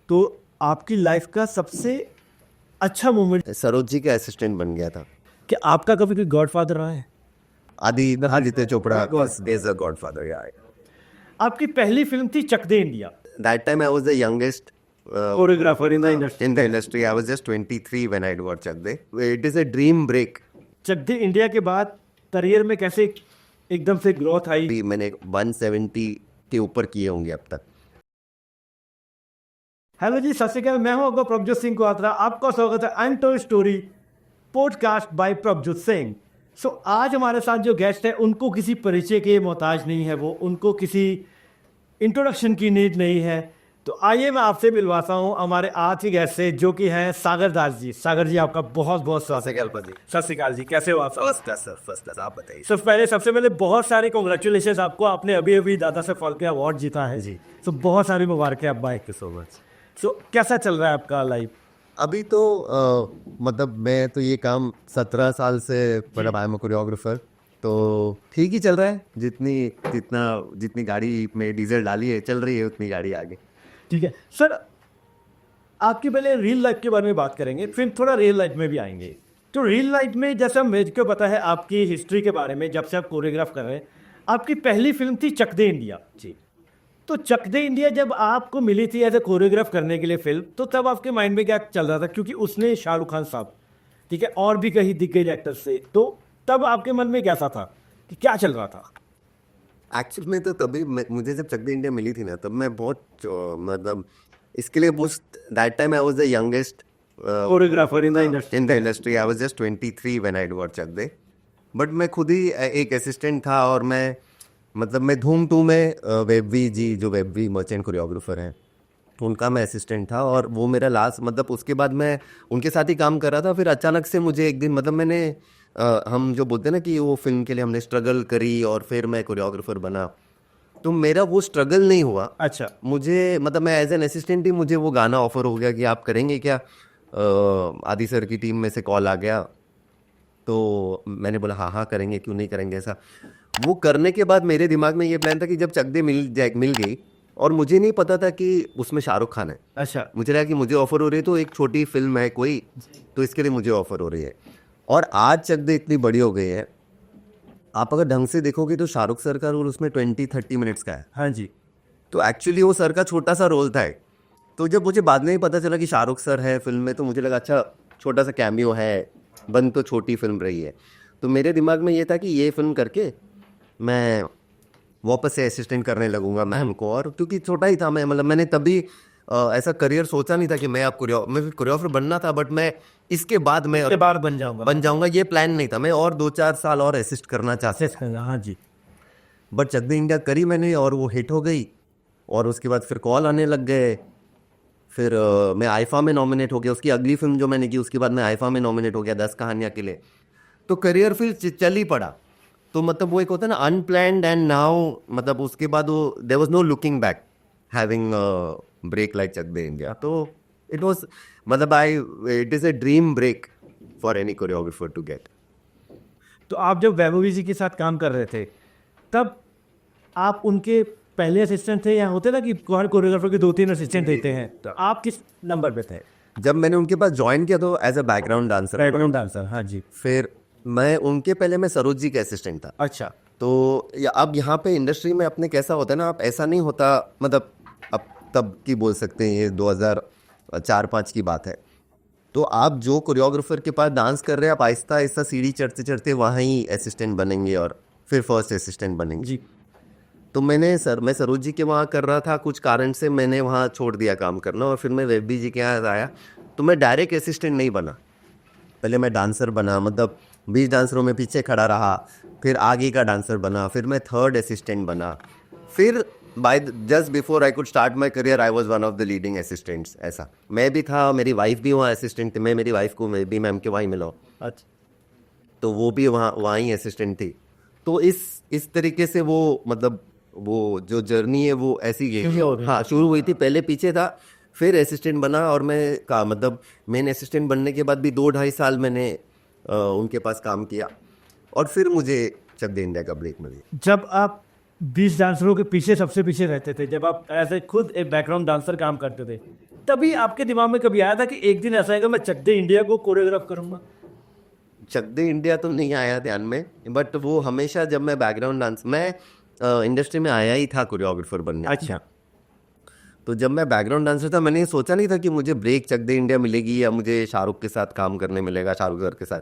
तो आपकी लाइफ का सबसे अच्छा मोमेंट सरोज जी का असिस्टेंट बन गया था। कि आपका कभी कोई गॉडफादर रहा है? Aditya Chopra is a godfather. या आपकी पहली फिल्म थी Chak De India, that time I was the youngest choreographer in the industry. in the industry. I was just 23 when I got Chak De. It is a dream break. Chak De India के बाद career में कैसे एकदम से ग्रोथ आई? भी मैंने 170 के ऊपर किए होंगे अब तक। हेलो जी, सत श्री अकाल। मैं हूं आपका प्रभजोत सिंह कुआत्रा। आपका स्वागत है untold story podcast by Prabhjot Singh. So आज हमारे साथ जो गेस्ट है उनको किसी परिचय के मोहताज नहीं है, वो उनको किसी इंट्रोडक्शन की नीड नहीं है। तो आइए मैं आपसे मिलवाता हूं हमारे आज के गेस्ट से, जो कि हैं सागर दास जी। सागर जी, आपका बहुत बहुत स्वागत है। सत श्री अकाल जी, कैसे हो आप? फर्स्ट क्लास आप बताइए। सबसे पहले बहुत सारे कॉन्ग्रेचुलेशन आपको। आपने अभी अभी दादा साहब फाल्के अवार्ड जीता है जी। तो बहुत सारी मुबारकें आप भाई। So much. सो कैसा चल रहा है आपका लाइफ? अभी तो मतलब मैं तो ये काम 17 साल से बड़ा आई एम कोरियोग्राफर, तो ठीक ही चल रहा है। जितनी गाड़ी में डीजल डाली है चल रही है, उतनी गाड़ी आगे। ठीक है सर, आपकी पहले रियल लाइफ के बारे में बात करेंगे, फिर थोड़ा रियल लाइफ में भी आएंगे। तो रियल लाइफ में जैसा मुझको पता है आपकी हिस्ट्री के बारे में, जब से आप कोरियोग्राफ कर रहे हैं, आपकी पहली फिल्म थी चक दे इंडिया जी। तो चक दे इंडिया जब आपको मिली थी एज ए कोरियोग्राफ करने के लिए फिल्म, तो तब आपके माइंड में क्या चल रहा था? क्योंकि उसने शाहरुख खान साहब, ठीक है, और भी कई दिग्गज एक्टर्स से, तो तब आपके मन में कैसा था कि क्या चल रहा था? एक्चुअल में तो तभी मुझे जब चक दे इंडिया मिली थी ना, तब मैं बहुत मतलब इसके लिए that time I was the youngest choreographer in the industry. In the industry. I was just 23 when I got Chak De. But मैं खुद ही एक असिस्टेंट था, और मैं धूम 2 में वेबवी जी, जो वेबवी मर्चेंट कोरियोग्राफर हैं, उनका मैं असिस्टेंट था। और वो मेरा लास्ट, मतलब उसके बाद मैं उनके साथ ही काम कर रहा था। फिर अचानक से मुझे एक दिन, मतलब मैंने हम जो बोलते हैं ना कि वो फिल्म के लिए हमने स्ट्रगल करी और फिर मैं कोरियोग्राफर बना, तो मेरा वो स्ट्रगल नहीं हुआ। अच्छा। मुझे, मतलब मैं एज एन असिस्टेंट ही, मुझे वो गाना ऑफर हो गया कि आप करेंगे क्या। आदि सर की टीम में से कॉल आ गया, तो मैंने बोला हाँ करेंगे, क्यों नहीं करेंगे। ऐसा वो करने के बाद मेरे दिमाग में ये प्लान था कि जब चक दे मिल गई, और मुझे नहीं पता था कि उसमें शाहरुख खान है। अच्छा। मुझे लगा कि मुझे ऑफर हो रही है तो एक छोटी फिल्म है कोई, तो इसके लिए मुझे ऑफर हो रही है। और आज चक दे इतनी बड़ी हो गई है, आप अगर ढंग से देखोगे तो शाहरुख सर का रोल उसमें 20-30 मिनट्स का है। हाँ जी। तो एक्चुअली वो सर का छोटा सा रोल था। तो जब मुझे बाद में ही पता चला कि शाहरुख सर है फिल्म में, तो मुझे लगा अच्छा छोटा सा कैमियो है, बन तो छोटी फिल्म रही है। तो मेरे दिमाग में ये था कि ये फिल्म करके मैं वापस से असिस्टेंट करने लगूंगा मैम को। और क्योंकि छोटा ही था मैं, मतलब मैंने तभी ऐसा करियर सोचा नहीं था कि मैं कोरियोग्राफर बनना था, बट मैं इसके बाद मैं बार बन जाऊंगा, ये प्लान नहीं था। मैं और 2-4 साल और असिस्ट करना चाहता था। हाँ जी। बट चक दे इंडिया करी मैंने, और वो हिट हो गई। और उसके बाद फिर कॉल आने लग गए। फिर मैं आईफा में नॉमिनेट हो गया। उसकी अगली फिल्म जो मैंने की, उसके बाद मैं आईफा में नॉमिनेट हो गया 10 कहानियाँ के लिए। तो करियर फिर चल ही पड़ा। तो मतलब वो एक होता है ना अनप्लैन्ड, एंड नाउ मतलब उसके बाद वो there was no looking back having break like Chak De India. तो इट वाज, मतलब it is a dream break for any choreographer to get. तो आप जब वैभवी जी के साथ काम कर रहे थे, तब आप उनके पहले असिस्टेंट थे, या होते ना कि कोरियोग्राफर के 2-3 असिस्टेंट रहते हैं, तो आप किस नंबर पे थे? जब मैंने उनके पास ज्वाइन किया तो एज अ बैकग्राउंड डांसर। हाँ जी। फिर मैं सरोज जी का असिस्टेंट था। अच्छा। तो अब यहाँ पे इंडस्ट्री में अपने कैसा होता है ना, आप ऐसा नहीं होता, मतलब अब तब की बोल सकते हैं, ये 2004-05 की बात है। तो आप जो कोरियोग्राफर के पास डांस कर रहे हैं, आप आहिस्ता आहिस्ता सीढ़ी चढ़ते चढ़ते वहाँ ही असिस्टेंट बनेंगे, और फिर फर्स्ट असिस्टेंट बनेंगे जी। तो मैं सरोज जी के वहाँ कर रहा था, कुछ कारण से मैंने वहाँ छोड़ दिया काम करना, और फिर मैं वेबी जी के यहाँ आया। तो मैं डायरेक्ट असिस्टेंट नहीं बना, पहले मैं डांसर बना, मतलब 20 डांसरों में पीछे खड़ा रहा, फिर आगे का डांसर बना, फिर मैं थर्ड असिस्टेंट बना। फिर just before I could start my career, I was one of the leading assistants. ऐसा मैं भी था, मेरी वाइफ भी वहाँ असिस्टेंट थी। मैं मेरी वाइफ को मैं भी मैम के वहीं मिला। अच्छा। तो वो भी वहाँ ही असिस्टेंट थी। तो इस तरीके से वो, मतलब वो जो जर्नी है वो ऐसी गई। हाँ, शुरू हुई थी, पहले पीछे था, फिर असिस्टेंट बना। और मतलब मेन असिस्टेंट बनने के बाद भी 2-2.5 साल मैंने उनके पास काम किया, और फिर मुझे चक दे इंडिया का ब्रेक मिल गया। जब आप 20 डांसरों के पीछे सबसे पीछे रहते थे, जब आप ऐसे खुद एक बैकग्राउंड डांसर काम करते थे, तभी आपके दिमाग में कभी आया था कि एक दिन ऐसा आएगा मैं चक दे इंडिया को कोरियोग्राफ करूंगा? चक दे इंडिया तो नहीं आया ध्यान में, बट वो हमेशा जब मैं बैकग्राउंड डांस, मैं इंडस्ट्री में आया ही था कोरियोग्राफर बनने। अच्छा। तो जब मैं बैकग्राउंड डांसर था, मैंने ये सोचा नहीं था कि मुझे ब्रेक चक दे इंडिया मिलेगी या मुझे शाहरुख के साथ काम करने मिलेगा, शाहरुख सर के साथ।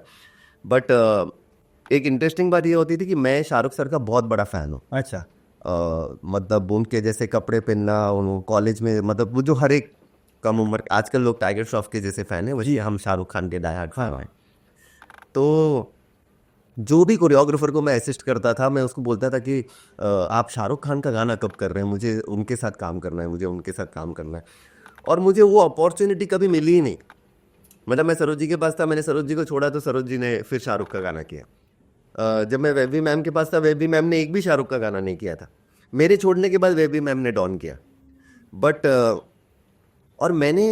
बट एक इंटरेस्टिंग बात ये होती थी कि मैं शाहरुख सर का बहुत बड़ा फ़ैन हूँ। अच्छा। मतलब उनके जैसे कपड़े पहनना, उन कॉलेज में, मतलब वो जो हर एक कम उम्र, आजकल लोग टाइगर श्रॉफ के जैसे फ़ैन है, वही हम शाहरुख खान के डाई हार्ड फैन हैं। तो जो भी कोरियोग्राफर को मैं असिस्ट करता था, मैं उसको बोलता था कि आप शाहरुख खान का गाना कब कर रहे हैं, मुझे उनके साथ काम करना है, मुझे उनके साथ काम करना है। और मुझे वो अपॉर्चुनिटी कभी मिली ही नहीं। मतलब मैं सरोज जी के पास था, मैंने सरोज जी को छोड़ा तो सरोज जी ने फिर शाहरुख का गाना किया। जब मैं वेबी मैम के पास था, वेबी मैम ने एक भी शाहरुख का गाना नहीं किया था। मेरे छोड़ने के बाद वेबी मैम ने डॉन किया। बट और मैंने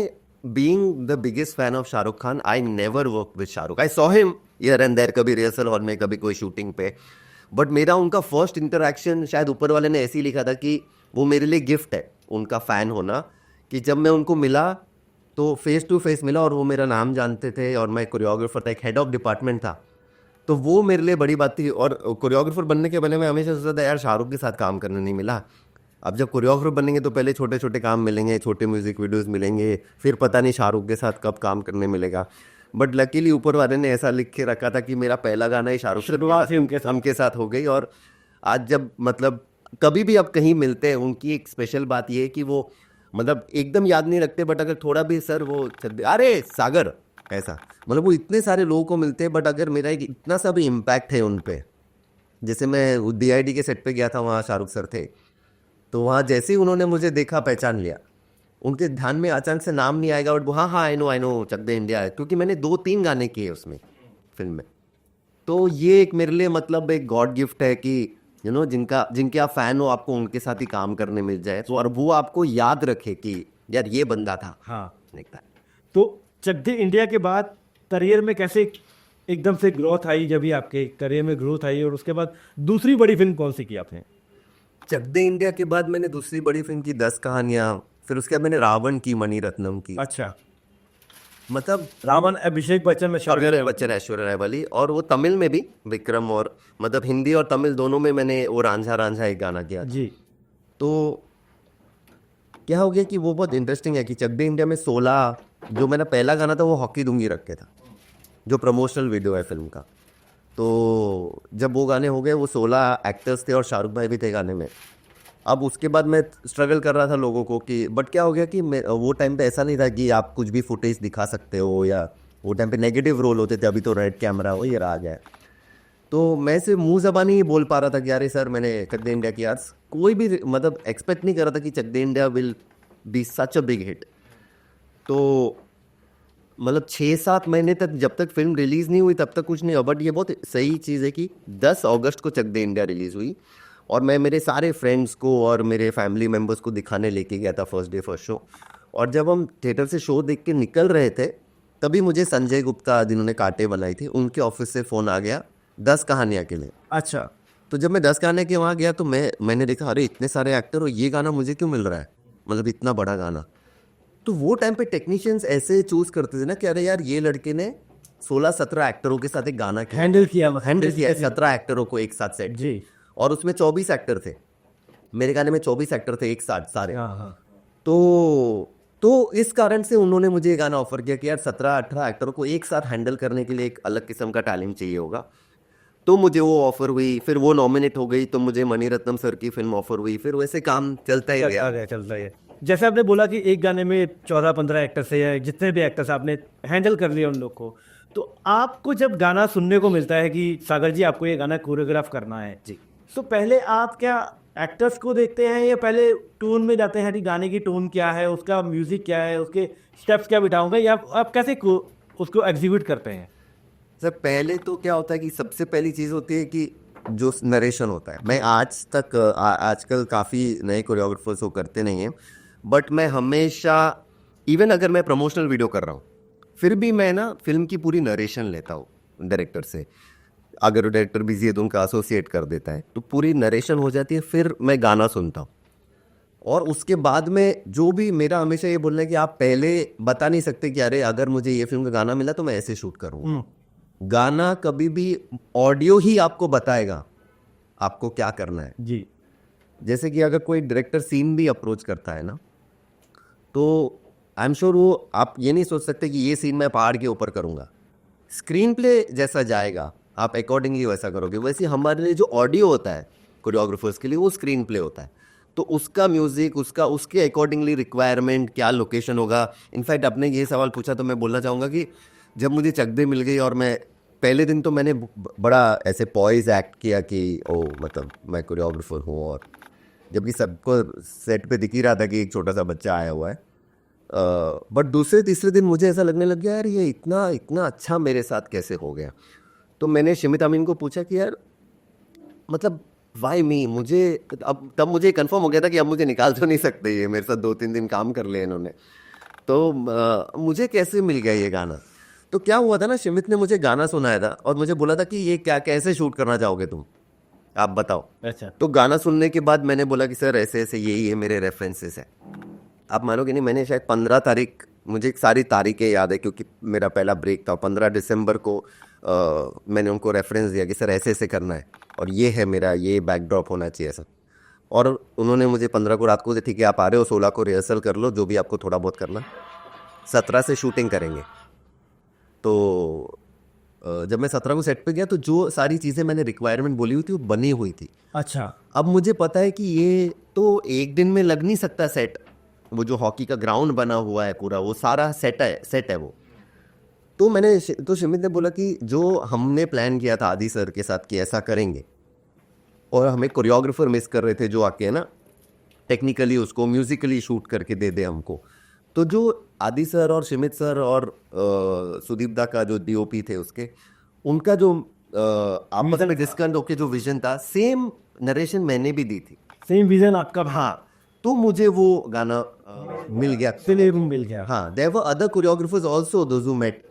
being the biggest fan of Shahrukh Khan, I never work with Shahrukh. I saw him here and there, कभी रिहर्सल हॉल में, कभी कोई शूटिंग पे। बट मेरा उनका फर्स्ट इंटरेक्शन, शायद ऊपर वाले ने ऐसे ही लिखा था कि वो मेरे लिए गिफ्ट है उनका फ़ैन होना, कि जब मैं उनको मिला तो फेस टू फेस मिला और वो मेरा नाम जानते थे और मैं कोरियोग्राफर था, एक हेड ऑफ डिपार्टमेंट था। तो वो मेरे लिए बड़ी बात थी। और कोरियोग्राफर बनने के पहले मैं हमेशा सोचता था यार शाहरुख के साथ काम करने नहीं मिला। अब जब कोरियोग्राफर बनेंगे तो पहले छोटे छोटे काम मिलेंगे, छोटे म्यूजिक वीडियोस मिलेंगे, फिर पता नहीं शाहरुख के साथ कब काम करने मिलेगा। बट लकीली ऊपर वाले ने ऐसा लिख के रखा था कि मेरा पहला गाना ही शाहरुख शुरुआत ही उनके साथ हो गई। और आज जब मतलब कभी भी अब कहीं मिलते हैं, उनकी एक स्पेशल बात ये है कि वो मतलब एकदम याद नहीं रखते, बट अगर थोड़ा भी सर वो अरे सागर ऐसा, मतलब वो इतने सारे लोगों को मिलते हैं, बट अगर मेरा एक इतना सा भी इम्पैक्ट है उन पे। जैसे मैं DID के सेट पे गया था, वहाँ शाहरुख सर थे, तो वहाँ जैसे ही उन्होंने मुझे देखा, पहचान लिया। उनके ध्यान में अचानक से नाम नहीं आएगा, बट वो हाँ I know Chak De India है, क्योंकि मैंने 2-3 गाने किए उसमें फिल्म में। तो ये एक मेरे लिए मतलब एक गॉड गिफ्ट है कि जिनके आप फैन हो, आपको उनके साथ ही काम करने मिल जाए, तो और वो आपको याद रखे कि यार ये बंदा था। हाँ। निकला। तो चक दे इंडिया के बाद करियर में कैसे एकदम से ग्रोथ आई, जब भी आपके करियर में ग्रोथ आई, और उसके बाद दूसरी बड़ी फिल्म कौन सी की आपने? चक दे इंडिया के बाद मैंने दूसरी बड़ी फिल्म की 10 कहानियाँ, फिर उसके बाद मैंने रावण की, मणिरत्नम की। अच्छा। मतलब रावण अभिषेक बच्चन में बच्चन, ऐश्वर्या राय वाली, और वो तमिल में भी विक्रम, और मतलब हिंदी और तमिल दोनों में मैंने वो रांझा रांझा एक गाना किया था। जी। तो क्या हो गया कि वो बहुत इंटरेस्टिंग है कि चक दे इंडिया में 16 जो मेरा पहला गाना था वो हॉकी दूंगी रख के था, जो प्रमोशनल वीडियो है फिल्म का। तो जब वो गाने हो गए, वो 16 एक्टर्स थे और शाहरुख भाई भी थे गाने में। अब उसके बाद मैं स्ट्रगल कर रहा था लोगों को कि बट क्या हो गया कि वो टाइम पे ऐसा नहीं था कि आप कुछ भी फुटेज दिखा सकते हो, या वो टाइम पे नेगेटिव रोल होते थे। अभी तो रेड कैमरा हो, ये आ गया। तो मैं सिर्फ मुंह ज़बानी ही बोल पा रहा था कि अरे सर मैंने चक दे इंडिया की, यार कोई भी मतलब एक्सपेक्ट नहीं कर रहा था कि Chak De India will be such a big hit. तो मतलब 6-7 महीने तक, जब तक फिल्म रिलीज़ नहीं हुई तब तक कुछ नहीं हुआ। बट ये बहुत सही चीज़ है कि 10 अगस्त को चक दे इंडिया रिलीज़ हुई, और मैं मेरे सारे फ्रेंड्स को और मेरे फैमिली मेम्बर्स को दिखाने लेके गया था फर्स्ट डे फर्स्ट शो। और जब हम थिएटर से शो देख के निकल रहे थे, तभी मुझे संजय गुप्ता, जिन्होंने कांटे बनाई थी, उनके ऑफिस से फ़ोन आ गया 10 कहानियाँ के लिए। अच्छा। तो जब मैं 10 कहानियाँ के वहाँ गया तो मैंने देखा अरे इतने सारे एक्टर और ये गाना मुझे क्यों मिल रहा है, मतलब इतना बड़ा गाना। तो वो टाइम पे टेक्नीशियंस ऐसे चूज़ करते थे ना कि अरे यार ये लड़के ने 16-17 एक्टरों के साथ एक गाना हैंडल किया 17 एक्टरों को एक साथ सेट। जी। और उसमें 24 एक्टर थे, मेरे गाने में 24 एक्टर थे एक साथ सारे। हाँ हाँ। तो इस कारण से उन्होंने मुझे ये गाना ऑफर किया कि यार 17-18 एक्टरों को एक साथ हैंडल करने के लिए एक अलग किस्म का टैलेंट चाहिए होगा। तो मुझे वो ऑफर हुई, फिर वो नॉमिनेट हो गई, तो मुझे मणिरत्नम सर की फिल्म ऑफर हुई, फिर वैसे काम चलता ही गया। चलता है। जैसे आपने बोला कि एक गाने में 14-15 एक्टर्स है, या जितने भी एक्टर्स आपने हैंडल कर लिया उन लोग को, तो आपको जब गाना सुनने को मिलता है कि सागर जी आपको ये गाना कोरियोग्राफ करना है जी, तो पहले आप क्या एक्टर्स को देखते हैं, या पहले टोन में जाते हैं कि गाने की टोन क्या है, उसका म्यूजिक क्या है, उसके स्टेप्स क्या बिठाऊंगा, या आप कैसे उसको एग्जीक्यूट करते हैं? सर पहले तो क्या होता है कि सबसे पहली चीज़ होती है कि जो नरेशन होता है। मैं आज तक आजकल काफ़ी नए कोरियोग्राफर्स वो करते नहीं हैं, बट मैं हमेशा, इवन अगर मैं प्रमोशनल वीडियो कर रहा हूँ, फिर भी मैं ना फिल्म की पूरी नरेशन लेता हूँ डायरेक्टर से। अगर डायरेक्टर बिजी है तो उनका एसोसिएट कर देता है, तो पूरी नरेशन हो जाती है, फिर मैं गाना सुनता हूँ। और उसके बाद में जो भी मेरा हमेशा ये बोलना है कि आप पहले बता नहीं सकते कि अरे अगर मुझे ये फिल्म का गाना मिला तो मैं ऐसे शूट करूँगा। गाना कभी भी ऑडियो ही आपको बताएगा आपको क्या करना है। जी। जैसे कि अगर कोई डायरेक्टर सीन भी अप्रोच करता है ना, तो आई एम श्योर वो आप ये नहीं सोच सकते कि ये सीन मैं पहाड़ के ऊपर करूँगा। स्क्रीन प्ले जैसा जाएगा आप अकॉर्डिंगली वैसा करोगे। वैसे हमारे लिए जो ऑडियो होता है कोरियोग्राफर्स के लिए वो स्क्रीन प्ले होता है, तो उसका म्यूज़िक उसका उसके अकॉर्डिंगली रिक्वायरमेंट क्या लोकेशन होगा। इनफैक्ट आपने ये सवाल पूछा तो मैं बोलना चाहूँगा कि जब मुझे चकदे मिल गई और मैं पहले दिन तो मैंने बड़ा ऐसे पॉइज एक्ट किया कि ओ मतलब मैं कोरियोग्राफर हूँ, और जबकि सबको सेट पे दिख ही रहा था कि एक छोटा सा बच्चा आया हुआ है। बट दूसरे तीसरे दिन मुझे ऐसा लगने लग गया यार ये इतना इतना अच्छा मेरे साथ कैसे हो गया। तो मैंने शिमित अमीन को पूछा कि यार मतलब वाई मी, मुझे अब तब मुझे कंफर्म हो गया था कि अब मुझे निकाल तो नहीं सकते, ये मेरे साथ 2-3 दिन काम कर लिया इन्होंने, तो मुझे कैसे मिल गया ये गाना। तो क्या हुआ था ना, शिमित ने मुझे गाना सुनाया था और मुझे बोला था कि ये क्या कैसे शूट करना चाहोगे तुम, आप बताओ। अच्छा। तो गाना सुनने के बाद मैंने बोला कि सर ऐसे ऐसे यही है मेरे रेफरेंसेस है। आप मानोगे नहीं, मैंने शायद 15 तारीख, मुझे सारी तारीखें याद है क्योंकि मेरा पहला ब्रेक था, 15 दिसंबर को मैंने उनको रेफरेंस दिया कि सर ऐसे ऐसे करना है और ये है मेरा, ये बैकड्रॉप होना चाहिए ऐसा। और उन्होंने मुझे 15 को रात को ठीक है आप आ रहे हो, 16 को रिहर्सल कर लो जो भी आपको थोड़ा बहुत करना, 17 से शूटिंग करेंगे। तो जब मैं 17 को सेट पे गया तो जो सारी चीज़ें मैंने रिक्वायरमेंट बोली हुई थी वो बनी हुई थी। अच्छा। अब मुझे पता है कि ये तो एक दिन में लग नहीं सकता सेट, वो जो हॉकी का ग्राउंड बना हुआ है पूरा वो सारा सेट है वो। तो तो शिमित ने बोला कि जो हमने प्लान किया था आदि सर के साथ कि ऐसा करेंगे, और हमें कोरियोग्राफर मिस कर रहे थे जो आके ना टेक्निकली उसको म्यूजिकली शूट करके दे दे हमको। तो जो आदि सर और शिमित सर और सुदीप दा का जो डीओपी थे उसके, उनका जो आपस में डिस्कस होके जो विजन था, सेम नरेशन मैंने भी दी थी, सेम विजन आपका। हाँ। तो मुझे वो गाना मिल गया, फिल्म मिल गया। हाँ। There were other choreographers also those who met,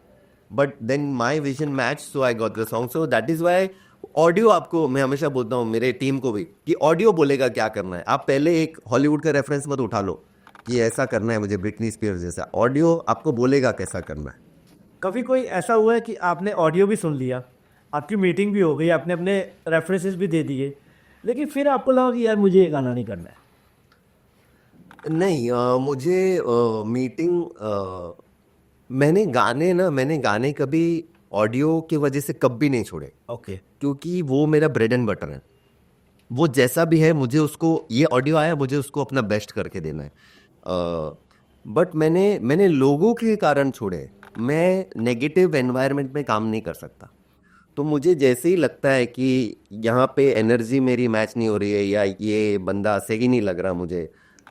but then my vision match, so I got the song. So that is why audio, आपको मैं हमेशा बोलता हूँ मेरे टीम को भी कि ऑडियो बोलेगा क्या करना है। आप पहले एक हॉलीवुड का रेफरेंस मत उठा लो कि ऐसा करना है मुझे ब्रिटनी स्पीयर्स जैसा, ऑडियो आपको बोलेगा कैसा करना है। कभी कोई ऐसा हुआ है कि आपने ऑडियो भी सुन लिया, आपकी मीटिंग भी हो गई, आपने अपने रेफरेंसेस भी दे दिए, लेकिन फिर आपको लगा कि यार मुझे ये गाना नहीं करना है? नहीं, मुझे मीटिंग मैंने गाने कभी ऑडियो की वजह से कभी नहीं छोड़े, ओके। क्योंकि वो मेरा ब्रेड एंड बटर है। वो जैसा भी है मुझे उसको, ये ऑडियो आया मुझे उसको अपना बेस्ट करके देना है। बट मैंने लोगों के कारण छोड़े। मैं नेगेटिव एनवायरनमेंट में काम नहीं कर सकता। तो मुझे जैसे ही लगता है कि यहाँ पे एनर्जी मेरी मैच नहीं हो रही है या ये बंदा सही नहीं लग रहा मुझे,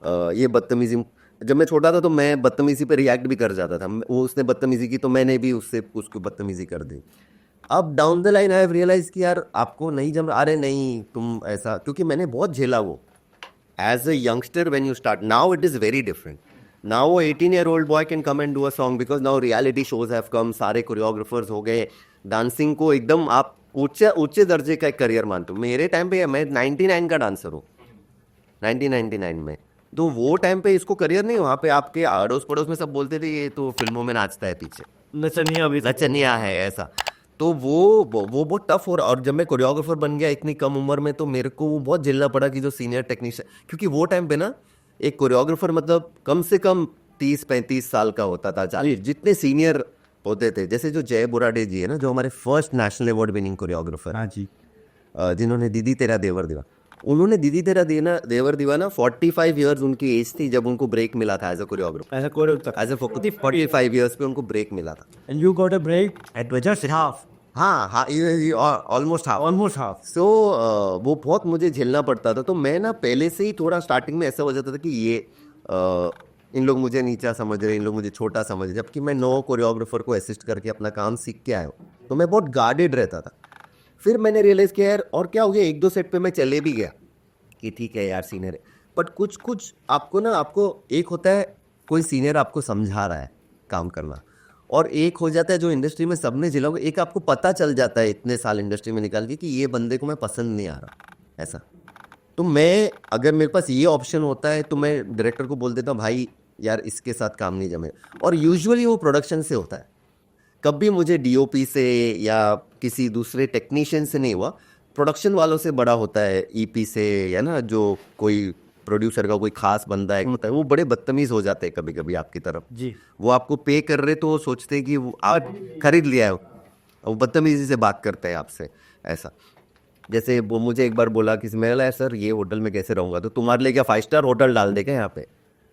ये बदतमीजी, जब मैं छोटा था तो मैं बदतमीजी पे रिएक्ट भी कर जाता था। वो उसने बदतमीजी की तो मैंने भी उसको बदतमीजी कर दी। अब down the line I have realize कि यार आपको नहीं जम रहा, अरे नहीं तुम ऐसा, क्योंकि मैंने बहुत झेला वो as a youngster when you start. Now it is very different. Now वो 18-year-old boy can come and do a song because now reality shows have come, सारे कोरियोग्राफर्स हो गए, डांसिंग को एकदम आप ऊंचे दर्जे का एक करियर मानते हो। मेरे टाइम पे मैं 99 का डांसर हूँ, 1999 में। तो वो टाइम पे इसको करियर नहीं, वहाँ पे आपके अड़ोस पड़ोस में सब बोलते थे ये तो फिल्मों में नाचता है पीछे, नचनिया भी नचनिया है ऐसा। तो वो बहुत टफ हो रहा। और जब मैं कोरियोग्राफर बन गया इतनी कम उम्र में, तो मेरे को वो बहुत झेलना पड़ा कि जो सीनियर टेक्नीशियन, क्योंकि वो टाइम पे ना एक कोरियोग्राफर मतलब कम से कम 30-35 साल का होता था, 40 जितने सीनियर होते थे। जैसे जो जय बुराडे जी है ना, जो हमारे first national award winning choreographer, हाँ जी, जिन्होंने दीदी तेरा देवर दीवा, उन्होंने दीदी तेरा देवर दीवा ना 45 ईयर्स उनकी एज थी जब उनको ब्रेक मिला था एज अ कोरियोग्राफर, ऐसा कोरियोग्राफर। एज अ 45 ईयर्स पे उनको ब्रेक मिला था। And you got a break at just half, हाँ, ऑलमोस्ट हाफ। सो वो बहुत मुझे झेलना पड़ता था। तो मैं ना पहले से ही थोड़ा स्टार्टिंग में ऐसा हो जाता था कि ये इन लोग मुझे नीचा समझ रहे, इन लोग मुझे छोटा समझ रहे, जबकि मैं 9 कोरियोग्राफर को असिस्ट करके अपना काम सीख के आया हूँ। तो मैं बहुत गार्डेड रहता था। फिर मैंने रियलाइज़ किया यार, और क्या हो गया, 1-2 सेट पे मैं चले भी गया कि ठीक है यार सीनियर है, बट कुछ आपको एक होता है कोई सीनियर आपको समझा रहा है काम करना, और एक हो जाता है जो इंडस्ट्री में सबने झेला होगा, एक आपको पता चल जाता है इतने साल इंडस्ट्री में निकाल के कि ये बंदे को मैं पसंद नहीं आ रहा ऐसा। तो मैं अगर मेरे पास ये ऑप्शन होता है तो मैं डायरेक्टर को बोल देता हूँ भाई यार इसके साथ काम नहीं जमे, और यूजुअली वो प्रोडक्शन से होता है। कभी मुझे डीओपी से या किसी दूसरे टेक्नीशियन से नहीं हुआ, प्रोडक्शन वालों से बड़ा होता है, ईपी से, या ना जो कोई प्रोड्यूसर का कोई खास बंदा है होता है, वो बड़े बदतमीज़ हो जाते हैं कभी कभी आपकी तरफ। जी। वो आपको पे कर रहे तो वो सोचते हैं कि वो आप खरीद लिया है, वो बदतमीजी से बात करते हैं आपसे। ऐसा जैसे वो मुझे एक बार बोला कि मैंने बोला सर ये होटल में कैसे रहूँगा, तो तुम्हारे लिए क्या 5 स्टार होटल डाल देगा यहाँ पे।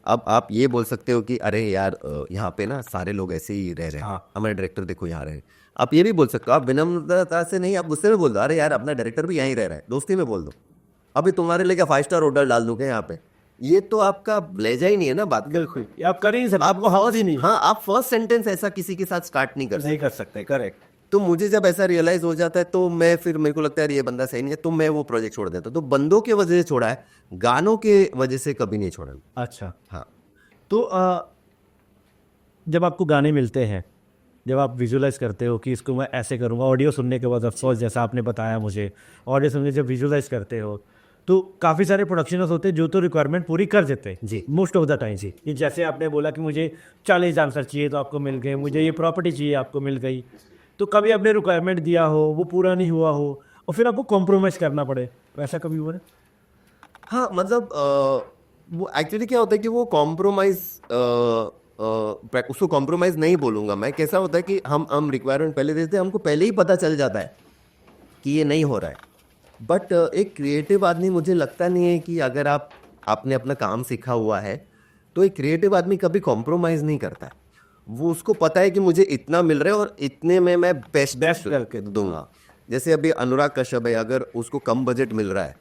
अब आप ये बोल सकते हो कि अरे यार यहाँ पे ना सारे लोग ऐसे ही रह रहे हैं, हाँ। हमारे डायरेक्टर देखो यहाँ रहे। आप ये भी बोल सकते हो, आप विनम्रता से नहीं, आप गुस्से में बोल दो, अरे यार अपना डायरेक्टर भी यहीं रह रहा है, दोस्ती में बोल दो, अभी तुम्हारे लिए क्या 5 स्टार होटल डाल दूंगा यहाँ पे। ये तो आपका लेजा ही नहीं है ना बात। बिल्कुल, ये आप कर ही नहीं सकते, आपको हवस ही नहीं हाँ, आप फर्स्ट सेंटेंस ऐसा किसी के साथ स्टार्ट नहीं कर सकते। नहीं कर सकते। करेक्ट। तो मुझे जब ऐसा रियलाइज हो जाता है तो मैं फिर मेरे को लगता है ये बंदा सही नहीं है, तो मैं वो प्रोजेक्ट छोड़ देता हूँ। तो बंदों के वजह से छोड़ा है, गानों के वजह से कभी नहीं छोड़ा। अच्छा, हाँ। तो जब आपको गाने मिलते हैं, जब आप विजुलाइज करते हो कि इसको मैं ऐसे करूँगा, ऑडियो सुनने के बाद अफसोस जैसा आपने बताया मुझे, ऑडियो सुनने जब विजुलाइज करते हो तो काफ़ी सारे प्रोडक्शनर्स होते हैं जो तो रिक्वायरमेंट पूरी कर देते हैं जी। Most of the time. जी, कि जैसे आपने बोला कि मुझे 40 डांसर चाहिए तो आपको मिल गए, मुझे ये प्रॉपर्टी चाहिए आपको मिल गई। तो कभी आपने रिक्वायरमेंट दिया हो, वो पूरा नहीं हुआ हो और फिर आपको कॉम्प्रोमाइज़ करना पड़े, वैसा कभी हुआ है? हाँ, मतलब वो एक्चुअली क्या होता है कि वो कॉम्प्रोमाइज़, उसको कॉम्प्रोमाइज़ नहीं बोलूँगा मैं। कैसा होता है कि हम रिक्वायरमेंट पहले देते हैं, हमको पहले ही पता चल जाता है कि ये नहीं हो रहा है। बट एक क्रिएटिव आदमी, मुझे लगता नहीं है कि अगर आपने अपना काम सीखा हुआ है तो एक क्रिएटिव आदमी कभी कॉम्प्रोमाइज़ नहीं करता है। वो उसको पता है कि मुझे इतना मिल रहा है और इतने में मैं बेस्ट करके दूंगा। जैसे अभी अनुराग कश्यप है, अगर उसको कम बजट मिल रहा है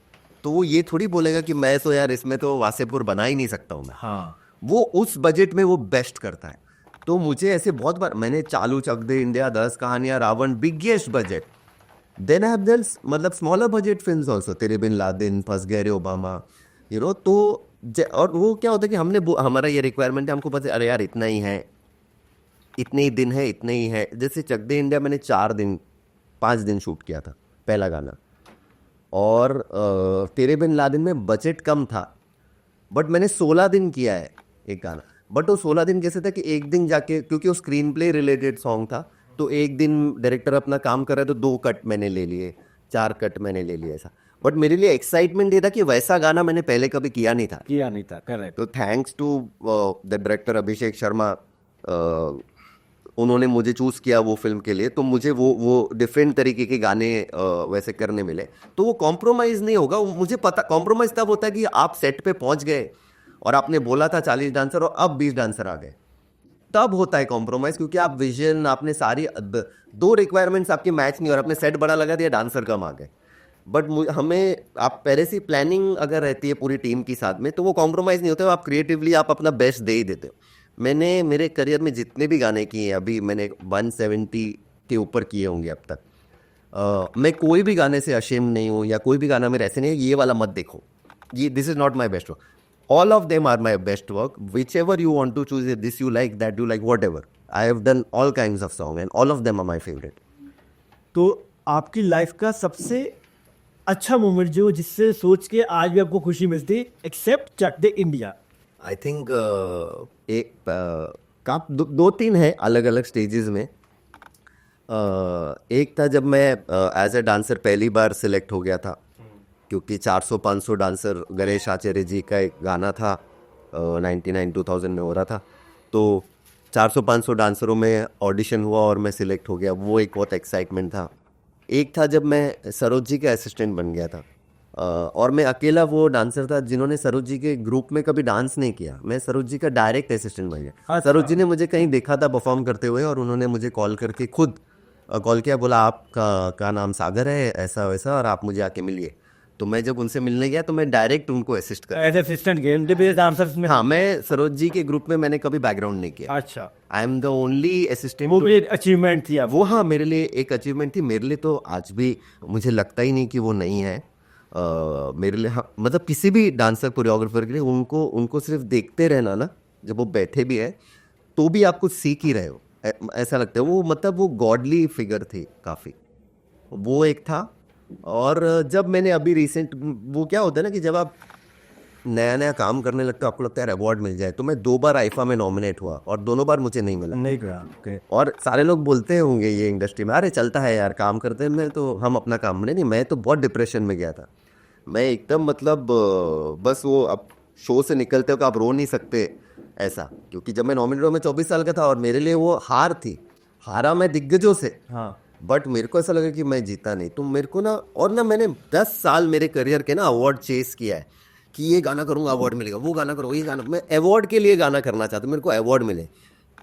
तो वो ये थोड़ी बोलेगा कि मैं तो यार इसमें तो वासेपुर बना ही नहीं सकता हूँ मैं। हाँ। वो उस बजट में वो बेस्ट करता है। तो मुझे ऐसे बहुत बार, मैंने चालू चक De India, 10 Kahaniyaan, Raavan, biggest budget, then I have done मतलब smaller budget films also, Tere Bin Laden, फंस गए रे ओबामा, यू नो। तो और वो क्या होता है कि हमारा ये रिक्वायरमेंट है, हमको पता है अरे यार इतना ही है, इतने ही दिन है, इतने ही है। जैसे चक दे इंडिया मैंने 5 दिन शूट किया था पहला गाना, और तेरे बिन लादेन में बजट कम था बट मैंने 16 दिन किया है एक गाना। बट वो 16 दिन कैसे था कि एक दिन जाके, क्योंकि वो स्क्रीन प्ले रिलेटेड सॉन्ग था, तो एक दिन डायरेक्टर अपना काम कर रहा है तो 2 कट मैंने ले लिए, 4 कट मैंने ले लिए ऐसा। बट मेरे लिए एक्साइटमेंट ये था कि वैसा गाना मैंने पहले कभी किया नहीं था। करेक्ट। तो thanks to the director Abhishek Sharma, उन्होंने मुझे चूज़ किया वो फिल्म के लिए, तो मुझे वो डिफरेंट तरीके के गाने वैसे करने मिले। तो वो कॉम्प्रोमाइज़ नहीं होगा। मुझे पता कॉम्प्रोमाइज़ तब होता है कि आप सेट पे पहुंच गए और आपने बोला था 40 डांसर और अब 20 डांसर आ गए, तब होता है कॉम्प्रोमाइज़। क्योंकि आप विजन, आपने सारी 2 रिक्वायरमेंट्स आपकी मैच नहीं, और आपने सेट बड़ा लगा दिया, डांसर कम आ गए। बट हमें, आप पहले से प्लानिंग अगर रहती है पूरी टीम के साथ में, तो वो कॉम्प्रोमाइज़ नहीं होता है। आप क्रिएटिवली आप अपना बेस्ट दे ही देते हो। मैंने मेरे करियर में जितने भी गाने किए हैं, अभी मैंने 170 के ऊपर किए होंगे अब तक, मैं कोई भी गाने से अशेम नहीं हूँ, या कोई भी गाना मेरा ऐसे नहीं है ये वाला मत देखो, ये this is not my best work. All of them are my best work, which ever you want to choose, this you like, that you like, what ever, I have done all kind of song and all of them are my favourite. तो आपकी life का सबसे अच्छा moment जो जिससे सोच के आज भी आपको खुशी मिलती, except Chak De India? I think एक दो तीन है अलग अलग स्टेजेस में। एक था जब मैं एज ए डांसर पहली बार सिलेक्ट हो गया था, क्योंकि 400-500 डांसर, गणेश आचार्य जी का एक गाना था, 99-2000 में हो रहा था। तो 400-500 डांसरों में ऑडिशन हुआ और मैं सिलेक्ट हो गया, वो एक बहुत एक्साइटमेंट था। एक था जब मैं सरोज जी का असिस्टेंट बन गया था, और मैं अकेला वो डांसर था जिन्होंने सरोज जी के ग्रुप में कभी डांस नहीं किया। मैं सरोज जी का डायरेक्ट असिस्टेंट बन गया। सरोज जी ने मुझे कहीं देखा था परफॉर्म करते हुए, और उन्होंने मुझे कॉल करके खुद कॉल किया, बोला आपका नाम सागर है, ऐसा वैसा, और आप मुझे आके मिलिए। तो मैं जब उनसे मिलने गया तो मैं डायरेक्ट उनको असिस्ट कर, एज असिस्टेंट गेम डांसर्स में? हाँ, मैं सरोज जी के ग्रुप में मैंने कभी बैकग्राउंड नहीं किया। अच्छा, I am the only assistant. वो भी अचीवमेंट थी वो, हाँ, मेरे लिए एक अचीवमेंट थी। मेरे लिए तो आज भी मुझे लगता ही नहीं कि वो नहीं है मेरे लिए। हाँ, मतलब किसी भी डांसर कोरियोग्राफर के लिए उनको सिर्फ देखते रहना ना, जब वो बैठे भी है तो भी आप कुछ सीख ही रहे हो, ऐसा लगता है। वो मतलब वो गॉडली फिगर थे काफ़ी। वो एक था। और जब मैंने अभी रिसेंट, वो क्या होता है ना कि जब आप नया नया काम करने लगते हो आपको लगता है अवार्ड मिल जाए, तो मैं 2 बार आईफा में नॉमिनेट हुआ और दोनों बार मुझे नहीं मिला। नहीं करा ओके। और सारे लोग बोलते होंगे ये इंडस्ट्री में, अरे चलता है यार, काम करते हैं, मैं तो हम अपना काम, नहीं मैं तो बहुत डिप्रेशन में गया था। मैं एकदम मतलब बस वो अब शो से निकलते हो कि आप रो नहीं सकते ऐसा, क्योंकि जब मैं नॉमिनेट हुआ मैं 24 साल का था और मेरे लिए वो हार थी। हारा मैं दिग्गजों से, हाँ बट मेरे को ऐसा लगा कि मैं जीता नहीं। तो मेरे को ना, और ना मैंने 10 साल मेरे करियर के ना अवार्ड चेस किया है कि ये गाना करूँगा अवार्ड मिलेगा, वो गाना करूँगा ये गाना, मैं अवार्ड के लिए गाना करना चाहता हूँ, मेरे को अवार्ड मिले।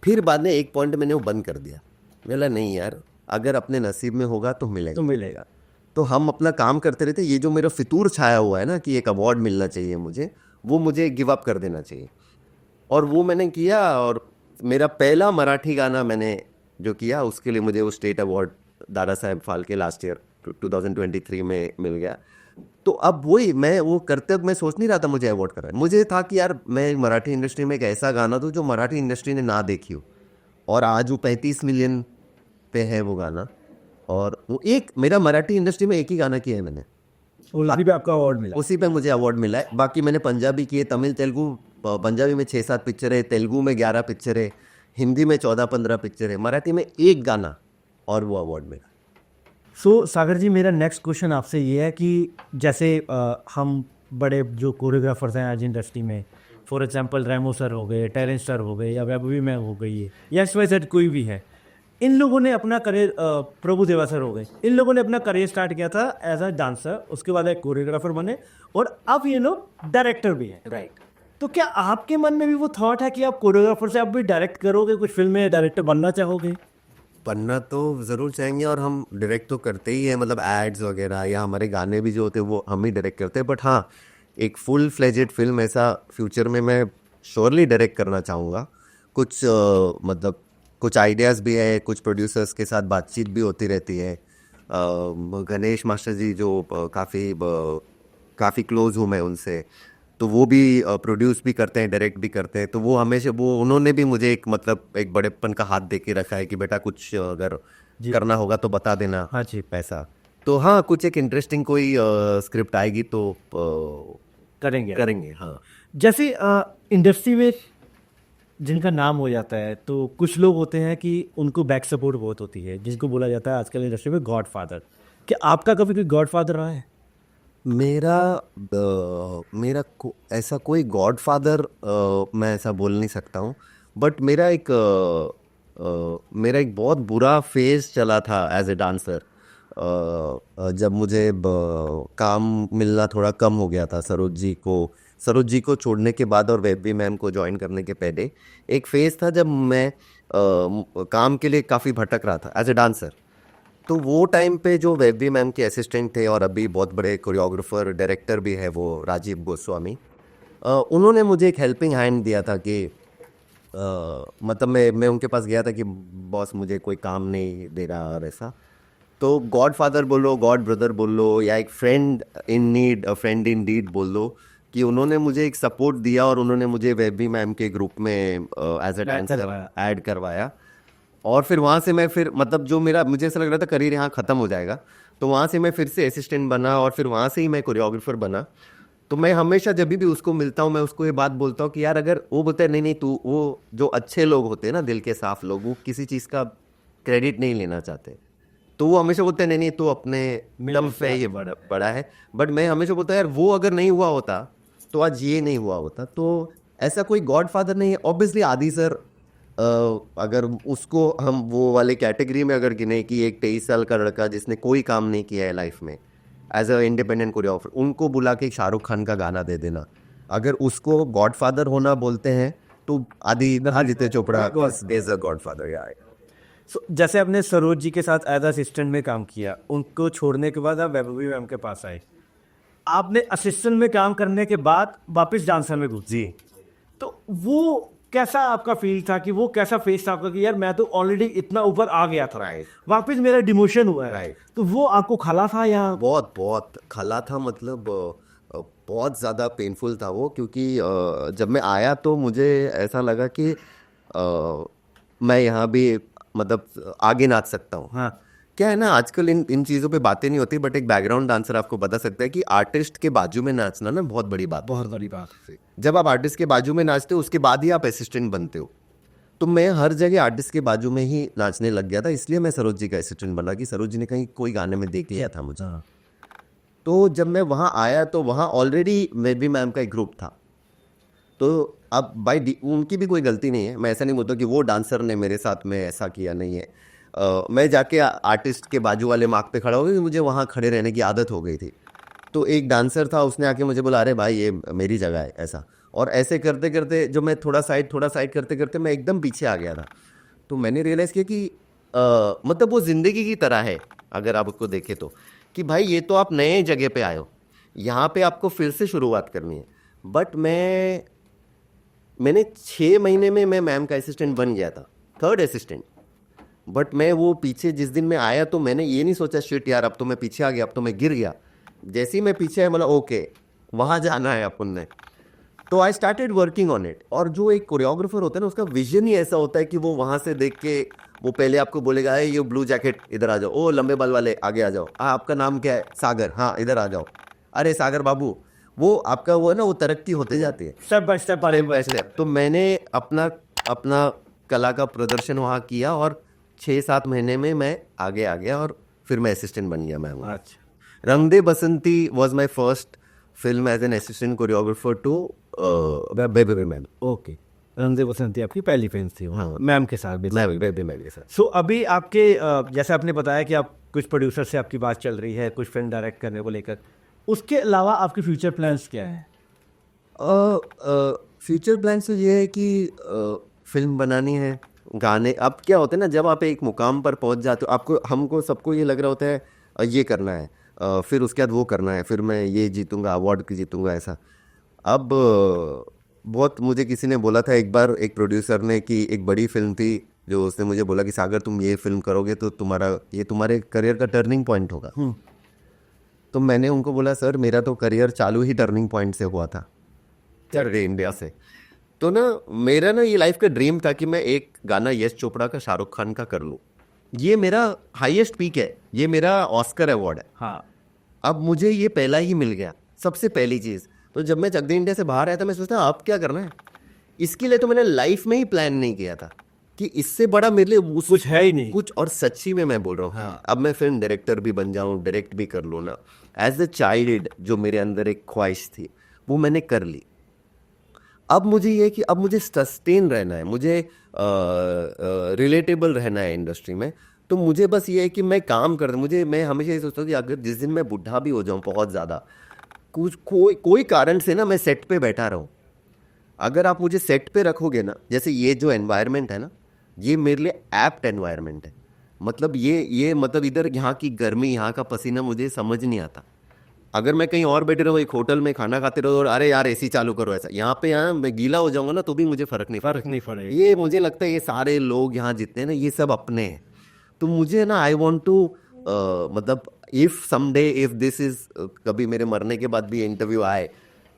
फिर बाद में एक पॉइंट मैंने वो बंद कर दिया, बोला नहीं यार, अगर अपने नसीब में होगा तो मिलेगा। तो मिलेगा। तो हम अपना काम करते रहते, ये जो मेरा फितूर छाया हुआ है ना कि एक अवार्ड मिलना चाहिए मुझे, वो मुझे गिव अप कर देना चाहिए। और वो मैंने किया, और मेरा पहला मराठी गाना मैंने जो किया उसके लिए मुझे वो state award Dada Saheb Phalke last year 2023 में मिल गया। तो अब वही मैं वो करते वक्त मैं सोच नहीं रहा था मुझे अवार्ड करा है, मुझे था कि यार मैं मराठी इंडस्ट्री में एक ऐसा गाना दूं जो मराठी इंडस्ट्री ने ना देखी हो। और आज वो 35 मिलियन पे है वो गाना। और वो एक मेरा मराठी इंडस्ट्री में एक ही गाना किया है मैंने, उसी पे आपका अवार्ड मिला। उसी पे मुझे अवार्ड मिला है। बाकी मैंने पंजाबी किए, तमिल तेलुगु, पंजाबी में 6-7 पिक्चर है, तेलुगु में 11 पिक्चर है, हिंदी में 14-15 पिक्चर है, मराठी में एक गाना, और वो अवार्ड मिला। सो सागर जी, मेरा नेक्स्ट क्वेश्चन आपसे ये है कि जैसे हम बड़े जो कोरियोग्राफर्स हैं आज इंडस्ट्री में, फॉर एग्जांपल रेमो सर हो गए, टेरेंस सर हो गए, या वैभवी मैम हो गई है, या XYZ कोई भी है, इन लोगों ने अपना करियर, प्रभु देवा सर हो गए, इन लोगों ने अपना करियर स्टार्ट किया था एज अ डांसर, उसके बाद एक कोरियोग्राफर बने, और अब ये लोग डायरेक्टर भी हैं। राइट। तो क्या आपके मन में भी वो थॉट है कि आप कोरियोग्राफर से आप भी डायरेक्ट करोगे, कुछ फिल्म में डायरेक्टर बनना चाहोगे? बनना तो ज़रूर चाहेंगे, और हम डायरेक्ट तो करते ही हैं, मतलब एड्स वगैरह या हमारे गाने भी जो होते हैं वो हम ही डायरेक्ट करते हैं। बट हाँ, एक फुल फ्लेजेड फिल्म ऐसा फ्यूचर में मैं श्योरली डायरेक्ट करना चाहूँगा। कुछ मतलब कुछ आइडियाज़ भी है, कुछ प्रोड्यूसर्स के साथ बातचीत भी होती रहती है। गणेश मास्टर जी जो काफ़ी क्लोज हूँ मैं उनसे, तो वो भी प्रोड्यूस भी करते हैं, डायरेक्ट भी करते हैं। तो वो हमेशा, वो उन्होंने भी मुझे एक मतलब एक बड़ेपन का हाथ दे के रखा है कि बेटा कुछ अगर जी। करना होगा तो बता देना। हाँ जी। पैसा तो हाँ, कुछ एक इंटरेस्टिंग कोई स्क्रिप्ट आएगी तो करेंगे। करेंगे। हाँ, जैसे इंडस्ट्री में जिनका नाम हो जाता है, तो कुछ लोग होते हैं कि उनको बैक सपोर्ट बहुत होती है, जिसको बोला जाता है आजकल इंडस्ट्री में गॉड फादर। क्या आपका कभी कोई गॉड फादर रहा है? मेरा ऐसा कोई गॉड फादर मैं ऐसा बोल नहीं सकता हूँ। बट मेरा एक बहुत बुरा फेज चला था एज ए डांसर, जब मुझे काम मिलना थोड़ा कम हो गया था। सरोज जी को छोड़ने के बाद और वैभवी मैम को ज्वाइन करने के पहले एक फेज था जब मैं काम के लिए काफ़ी भटक रहा था एज ए डांसर। तो वो टाइम पे जो वैभवी मैम के असिस्टेंट थे और अभी बहुत बड़े कोरियोग्राफर डायरेक्टर भी है वो राजीव गोस्वामी, उन्होंने मुझे एक हेल्पिंग हैंड दिया था कि मतलब मैं उनके पास गया था कि बॉस मुझे कोई काम नहीं दे रहा और ऐसा। तो गॉड फादर बोलो, गॉड ब्रदर बोलो, या एक friend in need, friend in deed बोल लो, कि उन्होंने मुझे एक सपोर्ट दिया और उन्होंने मुझे वैभवी मैम के ग्रुप में एज ए डांसर ऐड करवाया। और फिर वहाँ से मैं फिर मतलब जो मुझे ऐसा लग रहा था करियर यहाँ ख़त्म हो जाएगा, तो वहाँ से मैं फिर से असिस्टेंट बना और फिर वहाँ से ही मैं कोरियोग्राफर बना। तो मैं हमेशा जब भी उसको मिलता हूँ मैं उसको ये बात बोलता हूँ कि यार अगर वो बोलता है नहीं नहीं तू, वो जो अच्छे लोग होते हैं ना, दिल के साफ लोग, वो किसी चीज़ का क्रेडिट नहीं लेना चाहते। तो वो हमेशा बोलते हैं नहीं नहीं तू अपने दम पे ये बड़ा है। बट मैं हमेशा बोलता है यार वो अगर नहीं हुआ होता तो आज ये नहीं हुआ होता। तो ऐसा कोई गॉड फादर नहीं है। ऑब्वियसली आदि सर, अगर उसको हम वो वाले कैटेगरी में अगर गिने कि एक 23 साल का लड़का जिसने कोई काम नहीं किया है लाइफ में एज अ इंडिपेंडेंट कोरियोग्राफर, उनको बुला के शाहरुख खान का गाना दे देना, अगर उसको गॉड फादर होना बोलते हैं तो Aditya Chopra is a God father. यार जैसे आपने सरोज जी के साथ एज असिस्टेंट में काम किया, उनको छोड़ने के बाद आप वैभवी मैम के पास आए, आपने असिस्टेंट में काम करने के बाद वापस डांसर में घुस जी, तो वो कैसा आपका फील था, कि वो कैसा फेस था आपका कि यार मैं तो ऑलरेडी इतना ऊपर आ गया था, वापस मेरा डिमोशन हुआ है, तो वो आपको खला था या? बहुत बहुत खला था, मतलब बहुत ज़्यादा पेनफुल था वो, क्योंकि जब मैं आया तो मुझे ऐसा लगा कि मैं यहाँ भी मतलब आगे नाच सकता हूँ। हाँ। क्या है ना, आजकल इन इन चीज़ों पे बातें नहीं होती, बट एक बैकग्राउंड डांसर आपको बता सकता है कि आर्टिस्ट के बाजू में नाचना ना बहुत बड़ी बात है। बहुत बड़ी बात है। जब आप आर्टिस्ट के बाजू में नाचते हो उसके बाद ही आप असिस्टेंट बनते हो। तो मैं हर जगह आर्टिस्ट के बाजू में ही नाचने लग गया था, इसलिए मैं सरोज जी का असिस्टेंट बना कि सरोज जी ने कहीं कोई गाने में देख लिया था मुझे। तो जब मैं वहाँ आया तो वहाँ ऑलरेडी मेबी मैम का एक ग्रुप था। तो अब उनकी भी कोई गलती नहीं है, मैं ऐसा नहीं बोलता कि वो डांसर ने मेरे साथ में ऐसा किया, नहीं है। मैं जाके आर्टिस्ट के बाजू वाले मार्क पे खड़ा हो गया, मुझे वहाँ खड़े रहने की आदत हो गई थी। तो एक डांसर था, उसने आके मुझे बोला, अरे भाई ये मेरी जगह है, ऐसा। और ऐसे करते करते जो मैं थोड़ा साइड करते करते मैं एकदम पीछे आ गया था। तो मैंने रियलाइज़ किया कि मतलब वो ज़िंदगी की तरह है, अगर आप उसको देखें तो, कि भाई ये तो आप नए जगह पे आए हो, यहाँ पे आपको फिर से शुरुआत करनी है। बट मैंने 6 महीने में मैं मैम का असिस्टेंट बन गया था, 3rd असिस्टेंट। बट मैं वो पीछे जिस दिन मैं आया तो मैंने ये नहीं सोचा शिट यार अब तो मैं पीछे आ गया, अब तो मैं गिर गया। जैसे ही मैं पीछे आया मतलब ओके वहाँ जाना है अपन ने, तो I started working on it. और जो एक कोरियोग्राफर होता है ना, उसका विजन ही ऐसा होता है कि वो वहाँ से देख के वो पहले आपको बोलेगा, अरे ये ब्लू जैकेट इधर आ जाओ, ओ लंबे बाल वाले आगे आ जाओ, आपका नाम क्या है, सागर, हाँ इधर आ जाओ, अरे सागर बाबू, वो आपका वो है ना, वो तरक्की होते जाती है स्टेप बाय स्टेप वैसे। तो मैंने अपना अपना कला का प्रदर्शन वहाँ किया और 6-7 महीने में मैं आगे आ गया और फिर मैं असिस्टेंट बन गया मैम। अच्छा। Rang De Basanti was my first film as an assistant choreographer to Vaibhavi ma'am. Okay, Rang De बसंती आपकी पहली फिल्म थी, हाँ। मैम के साथ भी। बेबी मैम के साथ। सो अभी आपके जैसे आपने बताया कि आप कुछ प्रोड्यूसर से आपकी बात चल रही है कुछ फिल्म डायरेक्ट करने को लेकर, उसके अलावा आपके फ्यूचर प्लान्स क्या हैं? फ्यूचर प्लान्स तो ये है कि फिल्म बनानी है, गाने। अब क्या होता है ना, जब आप एक मुकाम पर पहुंच जाते हो, आपको हमको सबको ये लग रहा होता है ये करना है, फिर उसके बाद वो करना है, फिर मैं ये जीतूंगा, अवार्ड जीतूंगा, ऐसा। अब बहुत मुझे किसी ने बोला था एक बार, एक प्रोड्यूसर ने, कि एक बड़ी फिल्म थी जो उसने मुझे बोला कि सागर तुम ये फिल्म करोगे तो तुम्हारे करियर का टर्निंग पॉइंट होगा। तो मैंने उनको बोला, सर मेरा तो करियर चालू ही टर्निंग पॉइंट से हुआ था इंडिया से। तो ना मेरा ना ये लाइफ का ड्रीम था कि मैं एक गाना यश चोपड़ा का, शाहरुख खान का कर लूँ। ये मेरा हाईएस्ट पीक है, ये मेरा ऑस्कर अवार्ड है। हाँ। अब मुझे ये पहला ही मिल गया, सबसे पहली चीज़। तो जब मैं चक दे इंडिया से बाहर आया था, मैं सोचता अब क्या करना है। इसके लिए तो मैंने लाइफ में ही प्लान नहीं किया था कि इससे बड़ा मेरे लिए कुछ है ही नहीं कुछ। और सच्ची में मैं बोल रहा हूँ, हाँ। अब मैं फिल्म डायरेक्टर भी बन जाऊँ, डायरेक्ट भी कर लूँ ना। एज ए चाइल्ड जो मेरे अंदर एक ख्वाहिश थी वो मैंने कर ली। अब मुझे ये कि अब मुझे सस्टेन रहना है, मुझे रिलेटेबल रहना है इंडस्ट्री में। तो मुझे बस ये है कि मैं काम कर, मैं हमेशा ये सोचता हूँ कि अगर जिस दिन मैं बुढ़ा भी हो जाऊँ बहुत ज़्यादा, कोई कारण से ना मैं सेट पे बैठा रहूँ। अगर आप मुझे सेट पे रखोगे ना, जैसे ये जो एनवायरनमेंट है ना, ये मेरे लिए एप्ट एनवायरनमेंट है। मतलब ये मतलब इधर यहाँ की गर्मी, यहाँ का पसीना मुझे समझ नहीं आता। अगर मैं कहीं और बैठे रहो, एक होटल में खाना खाते रहो और अरे यार एसी चालू करो, ऐसा, यहाँ मैं गीला हो जाऊंगा ना तो भी मुझे फर्क नहीं पड़ेगा। ये मुझे लगता है ये सारे लोग यहाँ जितने हैं ना, ये सब अपने हैं। तो मुझे ना आई वॉन्ट टू मतलब if someday if this is कभी मेरे मरने के बाद भी इंटरव्यू आए,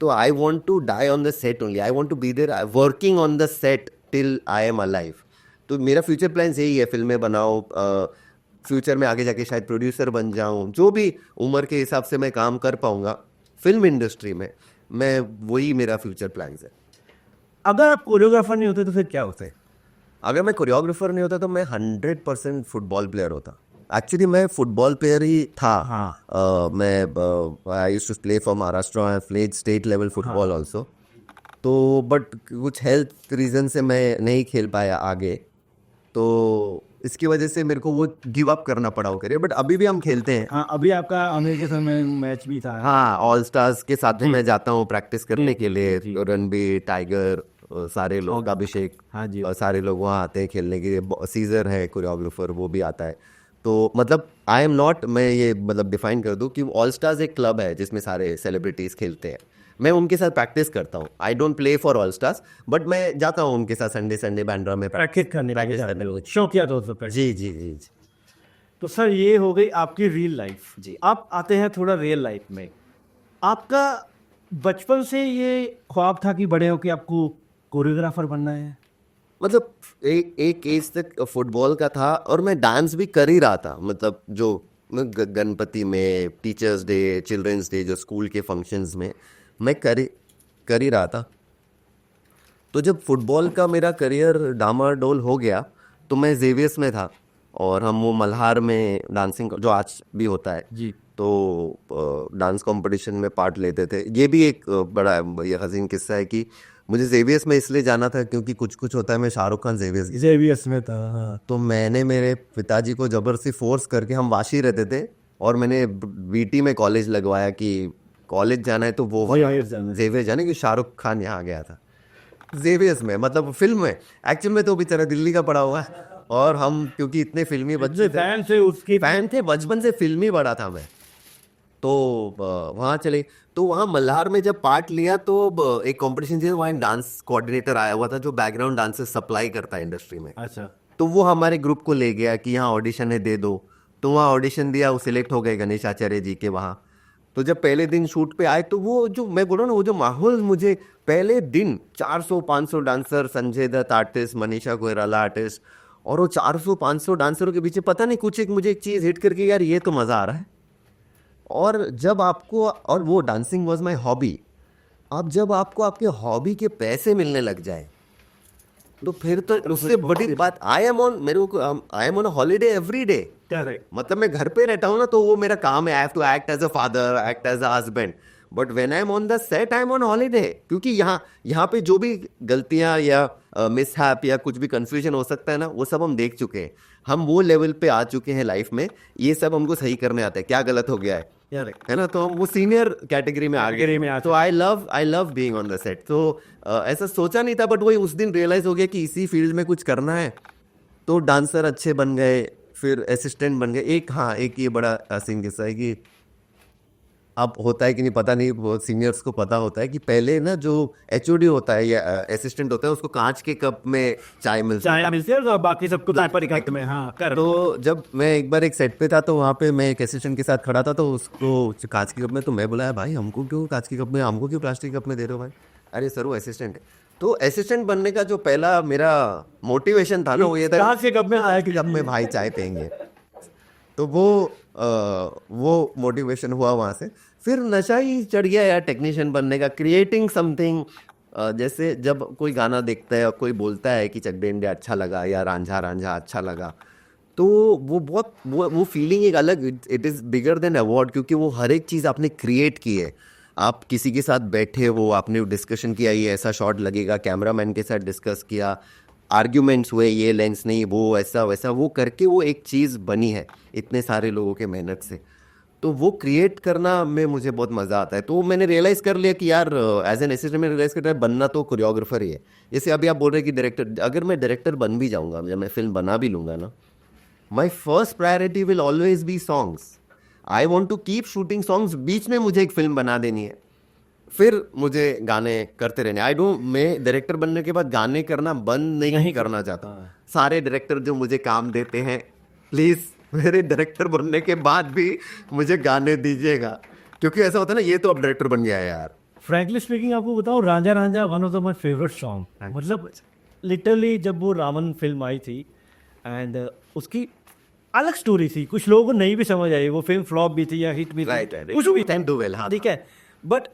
तो I want to die on the set only. I want to be there working on the set till I am alive. तो मेरा फ्यूचर प्लान्स यही है, फिल्में बनाओ, फ्यूचर में आगे जाके शायद प्रोड्यूसर बन जाऊं, जो भी उम्र के हिसाब से मैं काम कर पाऊंगा फिल्म इंडस्ट्री में, मैं वही मेरा फ्यूचर प्लान्स है। अगर आप कोरियोग्राफर नहीं होते तो फिर क्या होते? अगर मैं कोरियोग्राफर नहीं होता तो मैं 100% फुटबॉल प्लेयर होता। एक्चुअली मैं फुटबॉल प्लेयर ही था। हाँ। मैं I used to play for Maharashtra, I played state level football also. तो बट कुछ हेल्थ रीज़न से मैं नहीं खेल पाया आगे, तो इसकी वजह से मेरे को वो गिव अप करना पड़ा वो करियर। बट अभी भी हम खेलते हैं। हाँ, अभी आपका अमेरिका के में मैच भी था। हाँ, ऑल स्टार्स के साथ में मैं जाता हूँ प्रैक्टिस करने के लिए। जी। रणबीर, टाइगर, सारे लोग, अभिषेक, हाँ जी। सारे लोग वहाँ आते हैं खेलने के लिए। सीजर है कोरियोग्राफर, वो भी आता है। तो मतलब आई एम नॉट, मैं ये मतलब डिफाइन कर दूँ कि ऑल स्टार्स एक क्लब है जिसमें सारे सेलिब्रिटीज़ खेलते हैं। मैं उनके साथ प्रैक्टिस करता हूँ। I don't play for all stars, but मैं जाता हूँ उनके साथ संडे बांद्रा में प्रैक्टिस करने शौकिया तौर पर। जी जी जी जी। तो सर ये हो गई आपकी रियल लाइफ जी। आप आते हैं थोड़ा रियल लाइफ में। आपका बचपन से ये ख्वाब था कि बड़े होकर आपको कोरियोग्राफर बनना है? मतलब एक एज तक फुटबॉल का था और मैं डांस भी कर ही रहा था, मतलब जो गणपति में, टीचर्स डे, चिल्ड्रंस डे, जो स्कूल के फंक्शंस में मैं कर ही रहा था। तो जब फुटबॉल का मेरा करियर डामाडोल हो गया तो मैं जेवियर्स में था और हम वो मल्हार में डांसिंग जो आज भी होता है जी। तो डांस कंपटीशन में पार्ट लेते थे। ये भी एक बड़ा ये हसीन किस्सा है कि मुझे जेवियर्स में इसलिए जाना था क्योंकि कुछ कुछ होता है मैं शाहरुख खान जेवियर्स। जेवियर्स में था, हाँ। तो मैंने मेरे पिताजी को जबरदस्ती फोर्स करके, हम वाशी रहते थे और मैंने बीटी में कॉलेज लगवाया कि कॉलेज जाना है तो वो जेवियर जाने, कि शाहरुख खान यहाँ गया था जेवियर्स में, मतलब फिल्म में। एक्चुअल में तो बेचारा दिल्ली का पड़ा हुआ है और हम क्योंकि इतने फिल्मी बच्चे फैन से उसकी फैन थे, बचपन से फिल्मी बड़ा था मैं, तो वहाँ चले। तो वहाँ मल्हार में जब पार्ट लिया तो एक कंपटीशन थी, वहाँ एक डांस कोऑर्डिनेटर आया हुआ था जो बैकग्राउंड डांसेस सप्लाई करता है इंडस्ट्री में। अच्छा। तो वो हमारे ग्रुप को ले गया कि यहाँ ऑडिशन है, दे दो। तो वहाँ ऑडिशन दिया, वो सिलेक्ट हो गए गणेश आचार्य जी के वहाँ। तो जब पहले दिन शूट पे आए तो वो जो मैं बोल रहा हूँ ना, वो जो माहौल, मुझे पहले दिन 400-500 dancer, Sanjay Dutt artist, Manisha Koirala artist, और वो 400-500 डांसरों के पीछे पता नहीं कुछ एक मुझे एक चीज़ हिट करके, यार ये तो मज़ा आ रहा है। और जब आपको, और वो डांसिंग वाज माय हॉबी, अब जब आपको आपके हॉबी के पैसे मिलने लग जाए तो फिर तो उससे बड़ी बात, आई am on holiday every day. मतलब मैं घर पे रहता हूँ ना तो वो मेरा काम है, I have to act as a father, act as a husband, but when I am on the set I am on holiday. क्योंकि यहाँ पे जो भी गलतियाँ या मिसहैप या कुछ भी कंफ्यूजन हो सकता है ना, वो सब हम देख चुके हैं। हम वो लेवल पे आ चुके हैं लाइफ में, ये सब हमको सही करने आता है, क्या गलत हो गया है ना। तो हम वो सीनियर कैटेगरी में आ गए। तो I love being on the set. तो ऐसा सोचा नहीं था, बट वही उस दिन रियलाइज हो गया कि इसी फील्ड में कुछ करना है। तो डांसर अच्छे बन गए, फिर असिस्टेंट बन गए। एक ये बड़ा सीन किस्सा है कि अब होता है कि नहीं पता नहीं, वो सीनियर्स को पता होता है कि पहले ना जो एचओडी होता है या असिस्टेंट होता है, उसको कांच के कप में चाय मिलती है और बाकी सबको परिकट में, हाँ कर। तो जब मैं एक बार एक सेट पे था तो वहाँ पे मैं एक असिस्टेंट के साथ खड़ा था, तो उसको कांच के कप में, तो मैं बोला भाई हमको क्यों कांच के कप में, हमको क्यों प्लास्टिक कप में दे रहे हो भाई। अरे सर वो असिस्टेंट है। तो असिस्टेंट बनने का जो पहला मेरा मोटिवेशन था ना, वो ये था कांच के कप में आया कि जब में भाई चाय पियेंगे। तो वो मोटिवेशन हुआ वहाँ से। फिर नशा ही चढ़ गया यार टेक्नीशियन बनने का, क्रिएटिंग समथिंग। जैसे जब कोई गाना देखता है और कोई बोलता है कि चक दे इंडिया अच्छा लगा या रांझा रांझा अच्छा लगा, तो वो बहुत वो फीलिंग एक अलग, it is bigger than award, क्योंकि वो हर एक चीज़ आपने क्रिएट की है। आप किसी के साथ बैठे हो, आपने डिस्कशन किया ये ऐसा शॉट लगेगा, कैमरामैन के साथ डिस्कस किया, आर्ग्यूमेंट्स हुए, ये लेंस नहीं, वो ऐसा वैसा, वो करके वो एक चीज़ बनी है इतने सारे लोगों के मेहनत से। तो वो क्रिएट करना में मुझे बहुत मज़ा आता है। तो मैंने रियलाइज़ कर लिया कि यार एज एन असिस्टेंट में रियलाइज़ कर बनना तो कोरियोग्राफर ही है। जैसे अभी आप बोल रहे हैं कि डायरेक्टर, अगर मैं डायरेक्टर बन भी जाऊँगा, जब मैं फिल्म बना भी लूँगा ना, my first priority will always be songs. I want to keep shooting songs. बीच में मुझे एक फिल्म बना देनी है, फिर मुझे गाने करते रहने। मैं डायरेक्टर बनने के बाद गाने करना बंद नहीं करना चाहता। सारे डायरेक्टर जो मुझे काम देते हैं, प्लीज़ मेरे डायरेक्टर बनने के बाद भी मुझे गाने दीजिएगा, क्योंकि ऐसा होता है ना, ये तो अब डायरेक्टर बन गया है यार। फ्रैंकली स्पीकिंग आपको बताऊं, Ranjha Ranjha one of the my favourite song. मतलब लिटरली जब वो रावण फिल्म आई थी एंड उसकी अलग स्टोरी थी, कुछ लोगों को नहीं भी समझ आई, वो फिल्म फ्लॉप भी थी या हिट भी थी, कुछ भी टाइम डू वेल, हाँ ठीक है। बट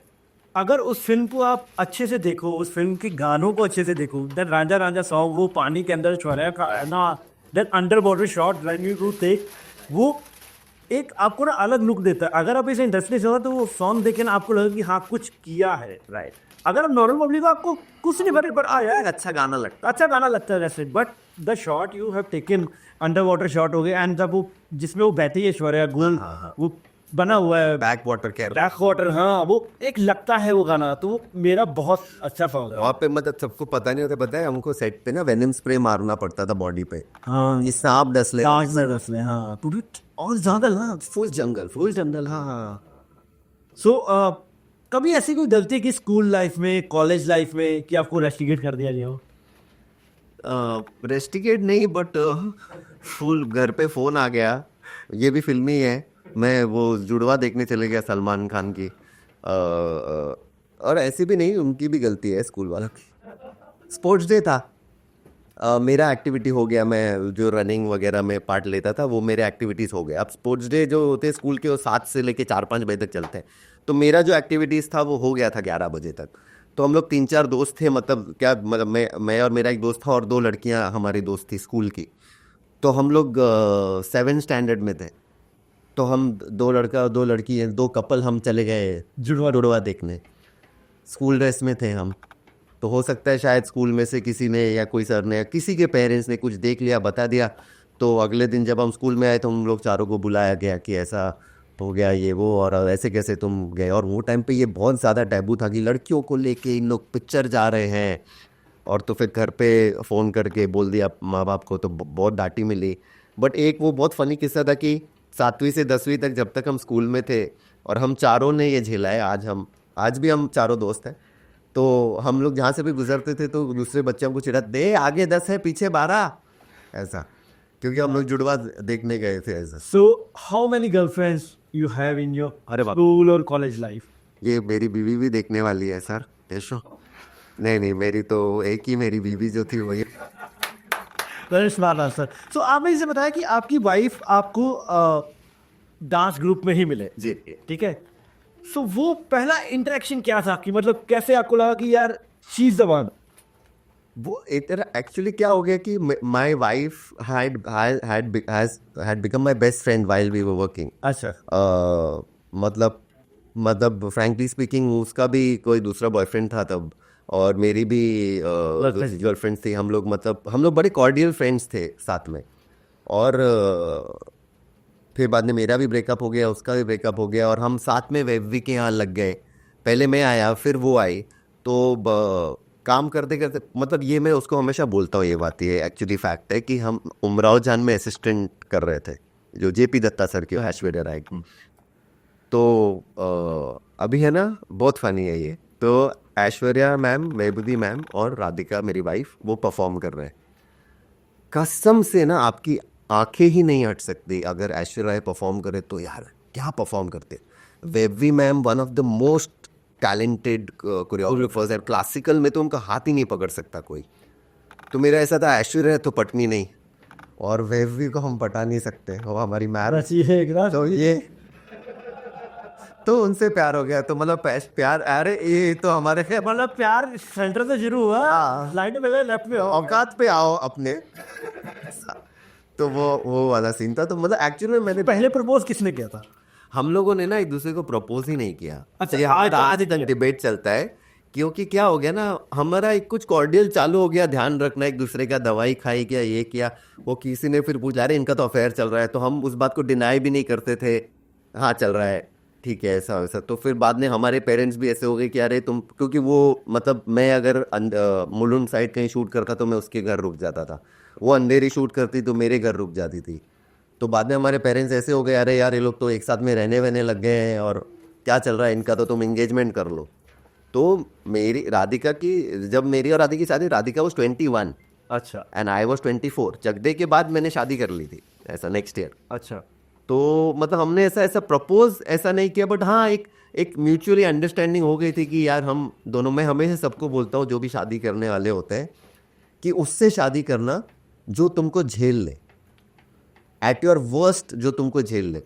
अगर उस फिल्म को आप अच्छे से देखो, उस फिल्म के गानों को अच्छे से देखो, दैट रांझा रांझा सॉन्ग, वो पानी के अंदर छुआ ना, that underwater shot when you do take, वो एक आपको ना अलग लुक देता है। अगर आप इसे इंडस्ट्री से हो तो वो सॉन्ग देखे ना आपको लगे कि हाँ कुछ किया है, राइट। अगर आप नॉर्मल पब्लिक हो, आपको कुछ नहीं बने, पर यार अच्छा गाना लगता है जैसे। But the shot you have taken, under water shot हो गया, एंड जब वो जिसमें वो बैठी है ऐश्वर्या गुल, वो बना हुआ है बैक वाटर, हाँ, वो एक लगता है वो गाना, तो वो मेरा बहुत अच्छा सॉन्ग है। वहाँ पे मतलब सबको पता नहीं होता, पता है हमको सेट पे ना वेनम स्प्रे मारना पड़ता था बॉडी पे, हाँ, ये सांप डस ले, हाँ, पूरी और जंगल, हाँ, फुल जंगल, हाँ। सो कभी ऐसी कोई गलती की स्कूल लाइफ में, कॉलेज लाइफ में, कि आपको रेस्टिकेट कर दिया गया हो? रेस्टिकेट नहीं, बट फुल घर पे फोन आ गया, ये भी फिल्मी है। मैं वो जुड़वा देखने चले गया सलमान खान की, और ऐसी भी नहीं, उनकी भी गलती है स्कूल वालों की। स्पोर्ट्स डे था, मेरा एक्टिविटी हो गया, मैं जो रनिंग वगैरह में पार्ट लेता था वो मेरे एक्टिविटीज़ हो गए। अब स्पोर्ट्स डे जो होते हैं स्कूल के वो 7 से लेके 4-5 बजे तक चलते हैं, तो मेरा जो एक्टिविटीज़ था वो हो गया था 11 बजे तक। तो हम लोग 3-4 दोस्त थे, मतलब क्या, मतलब मैं और मेरा एक दोस्त था और 2 लड़कियां हमारी दोस्त थी स्कूल की। तो हम लोग 7 स्टैंडर्ड में थे, तो हम 2 लड़का और 2 लड़की, 2 कपल हम चले गए जुड़वा देखने। स्कूल ड्रेस में थे हम, तो हो सकता है शायद स्कूल में से किसी ने या कोई सर ने या किसी के पेरेंट्स ने कुछ देख लिया, बता दिया। तो अगले दिन जब हम स्कूल में आए तो हम लोग चारों को बुलाया गया कि ऐसा हो गया ये वो, और ऐसे कैसे तुम गए। और वो टाइम पे ये बहुत ज़्यादा टैबू था कि लड़कियों को लेके इन लोग पिक्चर जा रहे हैं। और तो फिर घर पे फ़ोन करके बोल दिया माँ बाप को, तो बहुत डांटी मिली। बट एक वो बहुत फ़नी किस्सा था कि 7वीं से 10वीं तक जब तक हम स्कूल में थे और हम चारों ने ये झेला है, आज भी हम चारों दोस्त हैं, तो हम लोग जहाँ से भी गुजरते थे तो दूसरे बच्चों को चिढ़ाते, दे आगे 10 है पीछे 12, ऐसा, क्योंकि हम लोग जुड़वा देखने गए थे ऐसा। So, how many girlfriends you have in your अरे बाप, school or college life? ये मेरी बीवी भी देखने वाली है सर, यशो। नहीं, मेरी तो एक ही मेरी बीवी जो थी वही। Very smart answer. So, आपने इसे बताया कि आपकी वाइफ आपको डांस ग्रुप में ही मिले, जी, ठीक है। सो वो पहला इंटरेक्शन क्या था कि मतलब कैसे आपको लगा कि यार शी इज द वन? वो इधर एक्चुअली क्या हो गया कि my wife had become my best friend while we were working. अच्छा, मतलब फ्रैंकली स्पीकिंग उसका भी कोई दूसरा बॉयफ्रेंड था तब, और मेरी भी गर्लफ्रेंड थी। हम लोग बड़े कॉर्डियल फ्रेंड्स थे साथ में। और फिर बाद में मेरा भी ब्रेकअप हो गया, उसका भी ब्रेकअप हो गया, और हम साथ में वेबवी के यहाँ लग गए। पहले मैं आया फिर वो आई, तो काम करते करते, मतलब ये मैं उसको हमेशा बोलता हूँ, ये बात ये एक्चुअली फैक्ट है कि हम उमराव जान में असिस्टेंट कर रहे थे, जो जेपी दत्ता सर की ऐश्वर्या राय की। तो अभी है ना, बहुत फनी है ये। तो ऐश्वर्या मैम, मेहबूदी मैम और राधिका मेरी वाइफ वो परफॉर्म कर रहे हैं। कसम से ना आपकी आंखें ही नहीं हट सकती अगर ऐश्वर्या राय परफॉर्म करे तो। यार क्या परफॉर्म करते। Vaibhavi ma'am one of the most talented choreographers है। क्लासिकल में तो उनका हाथ ही नहीं पकड़ सकता कोई। तो मेरा ऐसा था, ऐश्वर्या तो पटनी नहीं और वेबवी को हम पटा नहीं सकते, वो हमारी मैम। तो ये तो उनसे प्यार हो गया। तो मतलब प्यार, अरे ये तो हमारे मतलब प्यार सेंटर से शुरू हुआ, हाँ। लाइट में गए, लेफ्ट में हो, औकात पे आओ अपने। तो वो वाला सीन था। तो मतलब एक्चुअली मैंने पहले प्रपोज किसने किया था? हम लोगों ने ना एक दूसरे को प्रपोज ही नहीं किया। अच्छा, ये आज तक डिबेट चलता है, क्योंकि क्या हो गया ना, हमारा एक कुछ कॉर्डियल चालू हो गया, ध्यान रखना एक दूसरे का, दवाई खाई क्या, ये किया वो। किसी ने फिर पूछा, अरे इनका तो अफेयर चल रहा है, तो हम उस बात को डिनाई भी नहीं करते थे, हाँ चल रहा है, ठीक है, ऐसा वैसा। तो फिर बाद में हमारे पेरेंट्स भी ऐसे हो गए कि अरे तुम, क्योंकि वो मतलब मैं अगर मुलुंड साइड कहीं शूट करता तो मैं उसके घर रुक जाता था, वो अंधेरी शूट करती तो मेरे घर रुक जाती थी। तो बाद में हमारे पेरेंट्स ऐसे हो गए, अरे यार ये लोग तो एक साथ में रहने वहने लग गए हैं और क्या चल रहा है इनका, तो तुम इंगेजमेंट कर लो। तो जब मेरी और राधिका की शादी, राधिका वॉज 21 अच्छा, एंड आई वॉज 24। जगदे के बाद मैंने शादी कर ली थी, ऐसा नेक्स्ट ईयर। अच्छा। तो मतलब हमने ऐसा प्रपोज ऐसा नहीं किया, बट हाँ एक म्यूचुअली अंडरस्टैंडिंग हो गई थी कि यार हम दोनों, मैं हमेशा सबको बोलता हूँ जो भी शादी करने वाले होते हैं कि उससे शादी करना जो तुमको झेल ले, एट योर वर्स्ट जो तुमको झेल ले।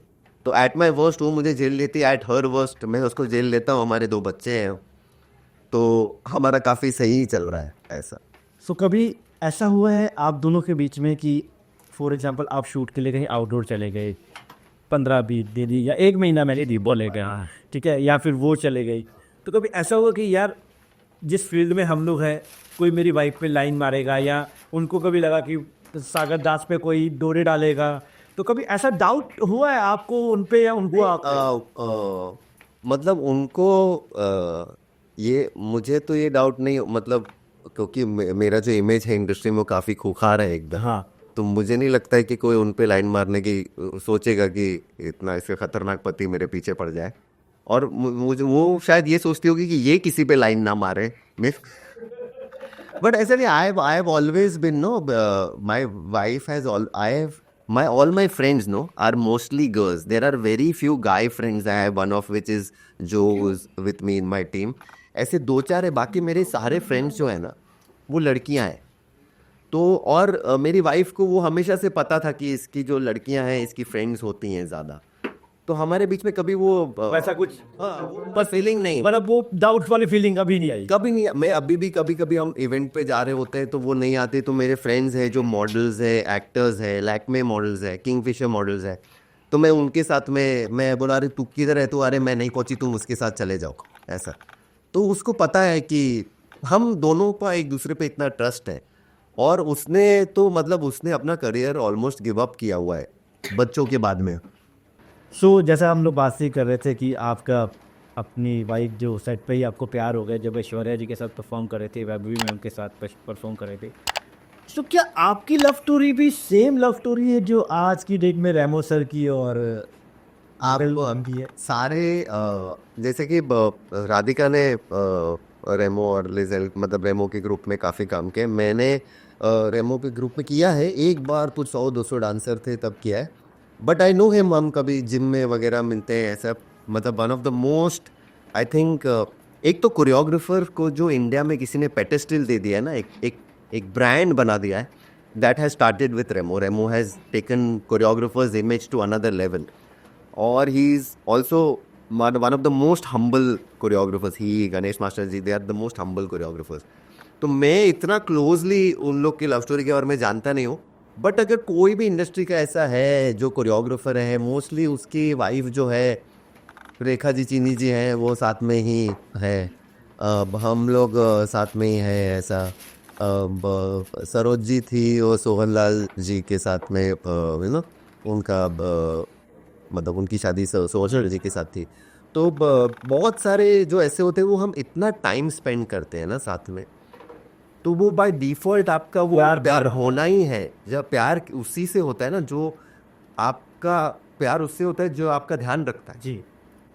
तो एट माई वर्स्ट वो मुझे झेल लेती, एट हर वर्स्ट मैं उसको झेल लेता हूँ। हमारे 2 बच्चे हैं, तो हमारा काफ़ी सही चल रहा है ऐसा। सो कभी ऐसा हुआ है आप दोनों के बीच में कि फॉर एग्जांपल आप शूट के लिए कहीं आउटडोर चले गए, 15-20 दिन या 1 महीना मैंने दी बोले गया, ठीक है, या फिर वो चले गई, तो कभी ऐसा हुआ कि यार जिस फील्ड में हम लोग हैं कोई मेरी वाइफ पे लाइन मारेगा, या उनको कभी लगा कि सागर दास पे कोई डोरे डालेगा, तो कभी ऐसा डाउट हुआ है आपको उन पे या उनको आप पे? मतलब उनको ये, मुझे तो ये डाउट नहीं, मतलब क्योंकि मेरा जो इमेज है इंडस्ट्री में वो काफ़ी खूंखार है एकदम। हाँ, तो मुझे नहीं लगता है कि कोई उन पे लाइन मारने की सोचेगा कि इतना इसके खतरनाक पति मेरे पीछे पड़ जाए। और मुझे वो शायद ये सोचती होगी कि ये किसी पे लाइन ना मारे। बट ऐसा नहीं, I have always been, no, my wife has all my friends are mostly girls. There are very few guy friends I have, one of which is Joe, who's with me in my team. ऐसे 2-4 है, बाकी मेरे सारे friends जो है ना वो लड़कियां हैं। तो और मेरी वाइफ को वो हमेशा से पता था कि इसकी जो लड़कियां हैं इसकी फ्रेंड्स होती हैं ज़्यादा, तो हमारे बीच में कभी वो वैसा कुछ पर फीलिंग नहीं, मतलब वो डाउट वाली फीलिंग अभी नहीं आई? कभी नहीं। मैं अभी भी कभी कभी हम इवेंट पे जा रहे होते हैं तो वो नहीं आते, तो मेरे फ्रेंड्स हैं जो मॉडल्स है, एक्टर्स है, लैक्मे मॉडल्स है, किंगफिशर मॉडल्स है, तो मैं उनके साथ में मैं बोला अरे तू किधर है, तो अरे मैं नहीं पहुंची, तुम उसके साथ चले जाओ ऐसा। तो उसको पता है कि हम दोनों का एक दूसरे पे इतना ट्रस्ट है, और उसने तो मतलब उसने अपना करियर ऑलमोस्ट गिव अप किया हुआ है बच्चों के बाद में। सो जैसा हम लोग बात ही कर रहे थे कि आपका अपनी वाइफ जो सेट पे ही आपको प्यार हो गया जब ऐश्वर्या जी के साथ परफॉर्म कर रहे थे, वैभवी मैम के साथ परफॉर्म कर रहे थे, तो क्या आपकी लव स्टोरी भी सेम लव स्टोरी है जो आज की डेट में रेमो सर की और आप हम की है? सारे जैसे कि राधिका ने रेमो और लिजेल मतलब रेमो के ग्रुप में काफ़ी काम किया, मैंने रेमो के ग्रुप में किया है एक बार, कुछ 100-200 डांसर थे तब किया है, बट आई नो हिम, हम कभी जिम में वगैरह मिलते हैं ऐसा। मतलब one of the most I think एक तो कोरियोग्राफर को जो इंडिया में किसी ने पेटेस्टल दे दिया है ना, एक ब्रांड बना दिया है, that has started with Remo. Remo has taken choreographers image to another level, और he is also one of the most humble choreographers. He, Ganesh master ji, they are the most humble choreographers. तो मैं इतना क्लोजली उन लोग की लव स्टोरी के बारे में जानता नहीं हूँ, बट अगर कोई भी इंडस्ट्री का ऐसा है जो कोरियोग्राफर है, मोस्टली उसकी वाइफ जो है रेखा जी चीनी जी हैं, वो साथ में ही है। अब हम लोग साथ में ही है ऐसा। सरोज जी थी वो सोहन लाल जी के साथ में, यू नो उनका मतलब उनकी शादी सोहन जी के साथ थी। तो बहुत सारे जो ऐसे होते हैं वो हम इतना टाइम स्पेंड करते हैं ना साथ में, तो वो बाय डिफ़ॉल्ट आपका वो प्यार होना ही है। जब प्यार उसी से होता है ना, जो आपका प्यार उससे होता है जो आपका ध्यान रखता है। जी,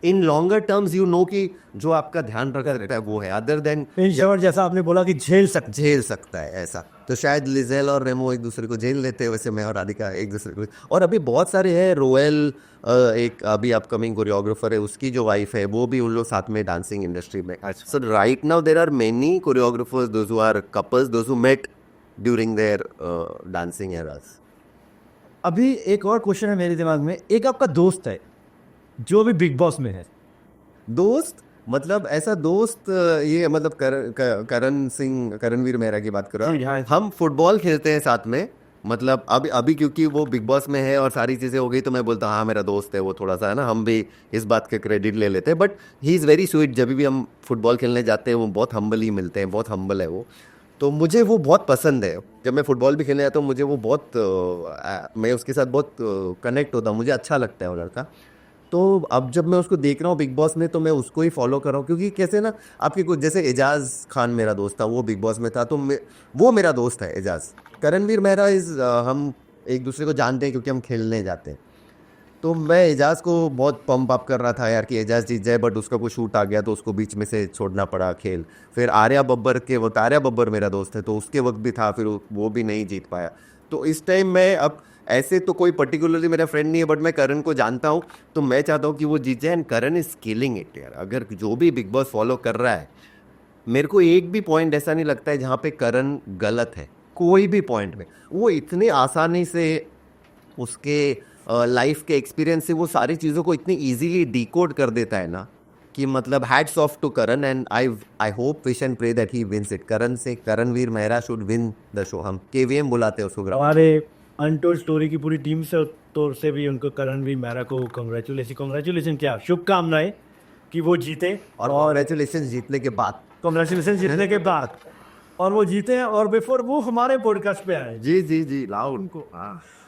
in longer terms you know कि जो आपका ध्यान रखता है वो है, अदर देन इन शॉर्ट जैसा आपने बोला कि झेल सकता है ऐसा। तो शायद लिजेल और रेमो एक दूसरे को झेल लेते हैं, वैसे मैं और राधिका एक दूसरे को। और अभी बहुत सारे हैं, रोयल एक अभी अपकमिंग कोरियोग्राफर है, उसकी जो वाइफ है वो भी उन लोग साथ में डांसिंग इंडस्ट्री में। So right now there are many choreographers those who are couples, those who met during their dancing eras. अभी एक और क्वेश्चन है मेरे दिमाग में, एक आपका दोस्त है जो अभी बिग बॉस में है। दोस्त मतलब ऐसा दोस्त ये मतलब करणवीर मेहरा की बात करो। हाँ। हम फुटबॉल खेलते हैं साथ में, मतलब अभी क्योंकि वो बिग बॉस में है और सारी चीज़ें हो गई तो मैं बोलता हाँ मेरा दोस्त है वो, थोड़ा सा है ना, हम भी इस बात के क्रेडिट ले लेते हैं। But he is very sweet, जब भी हम फुटबॉल खेलने जाते हैं वो बहुत हम्बल ही मिलते हैं, बहुत हम्बल है वो। तो मुझे वो बहुत पसंद है, जब मैं फुटबॉल भी खेलने जाता हूँ मुझे वो बहुत मैं उसके साथ बहुत कनेक्ट होता हूँ, मुझे अच्छा लगता है वो लड़का। तो अब जब मैं उसको देख रहा हूँ बिग बॉस में तो मैं उसको ही फॉलो कर रहा हूँ, क्योंकि कैसे ना आपके कुछ जैसे एजाज खान मेरा दोस्त था, वो बिग बॉस में था, तो वो मेरा दोस्त है एजाज। करणवीर मेहरा हम एक दूसरे को जानते हैं क्योंकि हम खेलने जाते हैं। तो मैं एजाज को बहुत पंप अप कर रहा था यार कि एजाज जीत जाए, बट उसका कुछ शूट आ गया तो उसको बीच में से छोड़ना पड़ा खेल। फिर आर्या बब्बर के वक्त, आर्या बब्बर मेरा दोस्त है तो उसके वक्त भी था, फिर वो भी नहीं जीत पाया। तो इस टाइम मैं अब ऐसे तो कोई पर्टिकुलरली मेरा फ्रेंड नहीं है, बट मैं करण को जानता हूँ तो मैं चाहता हूँ कि वो जीत जाए। And Karan is killing it यार, अगर जो भी बिग बॉस फॉलो कर रहा है, मेरे को एक भी पॉइंट ऐसा नहीं लगता है जहाँ पे करण गलत है, कोई भी पॉइंट में। वो इतनी आसानी से उसके लाइफ के एक्सपीरियंस से वो सारी चीज़ों को इतनी इजीली डिकोड कर देता है ना कि मतलब hats off to Karan. And I hope wish and pray that he wins it. Karanveer Mehra should win the show. हम केवीएम बुलाते हैं उसको। हमारे अनटोल्ड स्टोरी की पूरी टीम से तौर से भी उनको, करणवीर मेहरा को कॉन्ग्रेचुलेशन क्या शुभकामनाएं कि वो जीते, और कॉन्ग्रेचुलेशन जीतने के बाद, कॉन्ग्रेचुलेशन जीतने के बाद, और वो जीते हैं और बिफोर वो हमारे पॉडकास्ट पे आए। जी जी जी, लाओ उनको।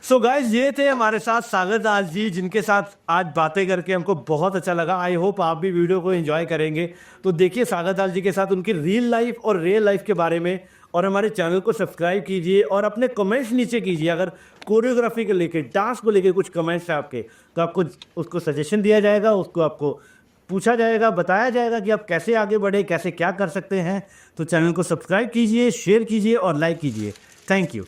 सो गाइज, ये थे हमारे साथ सागर दास जी, जिनके साथ आज बातें करके हमको बहुत अच्छा लगा। आई होप आप भी वीडियो को एंजॉय करेंगे। तो देखिए सागर दास जी के साथ उनकी रियल लाइफ और रियल लाइफ के बारे में, और हमारे चैनल को सब्सक्राइब कीजिए और अपने कमेंट्स नीचे कीजिए। अगर कोरियोग्राफी को लेके, डांस को लेके कुछ कमेंट्स है आपके, तो आपको उसको सजेशन दिया जाएगा, उसको आपको पूछा जाएगा, बताया जाएगा कि आप कैसे आगे बढ़े, कैसे क्या कर सकते हैं। तो चैनल को सब्सक्राइब कीजिए, शेयर कीजिए और लाइक कीजिए। Thank you.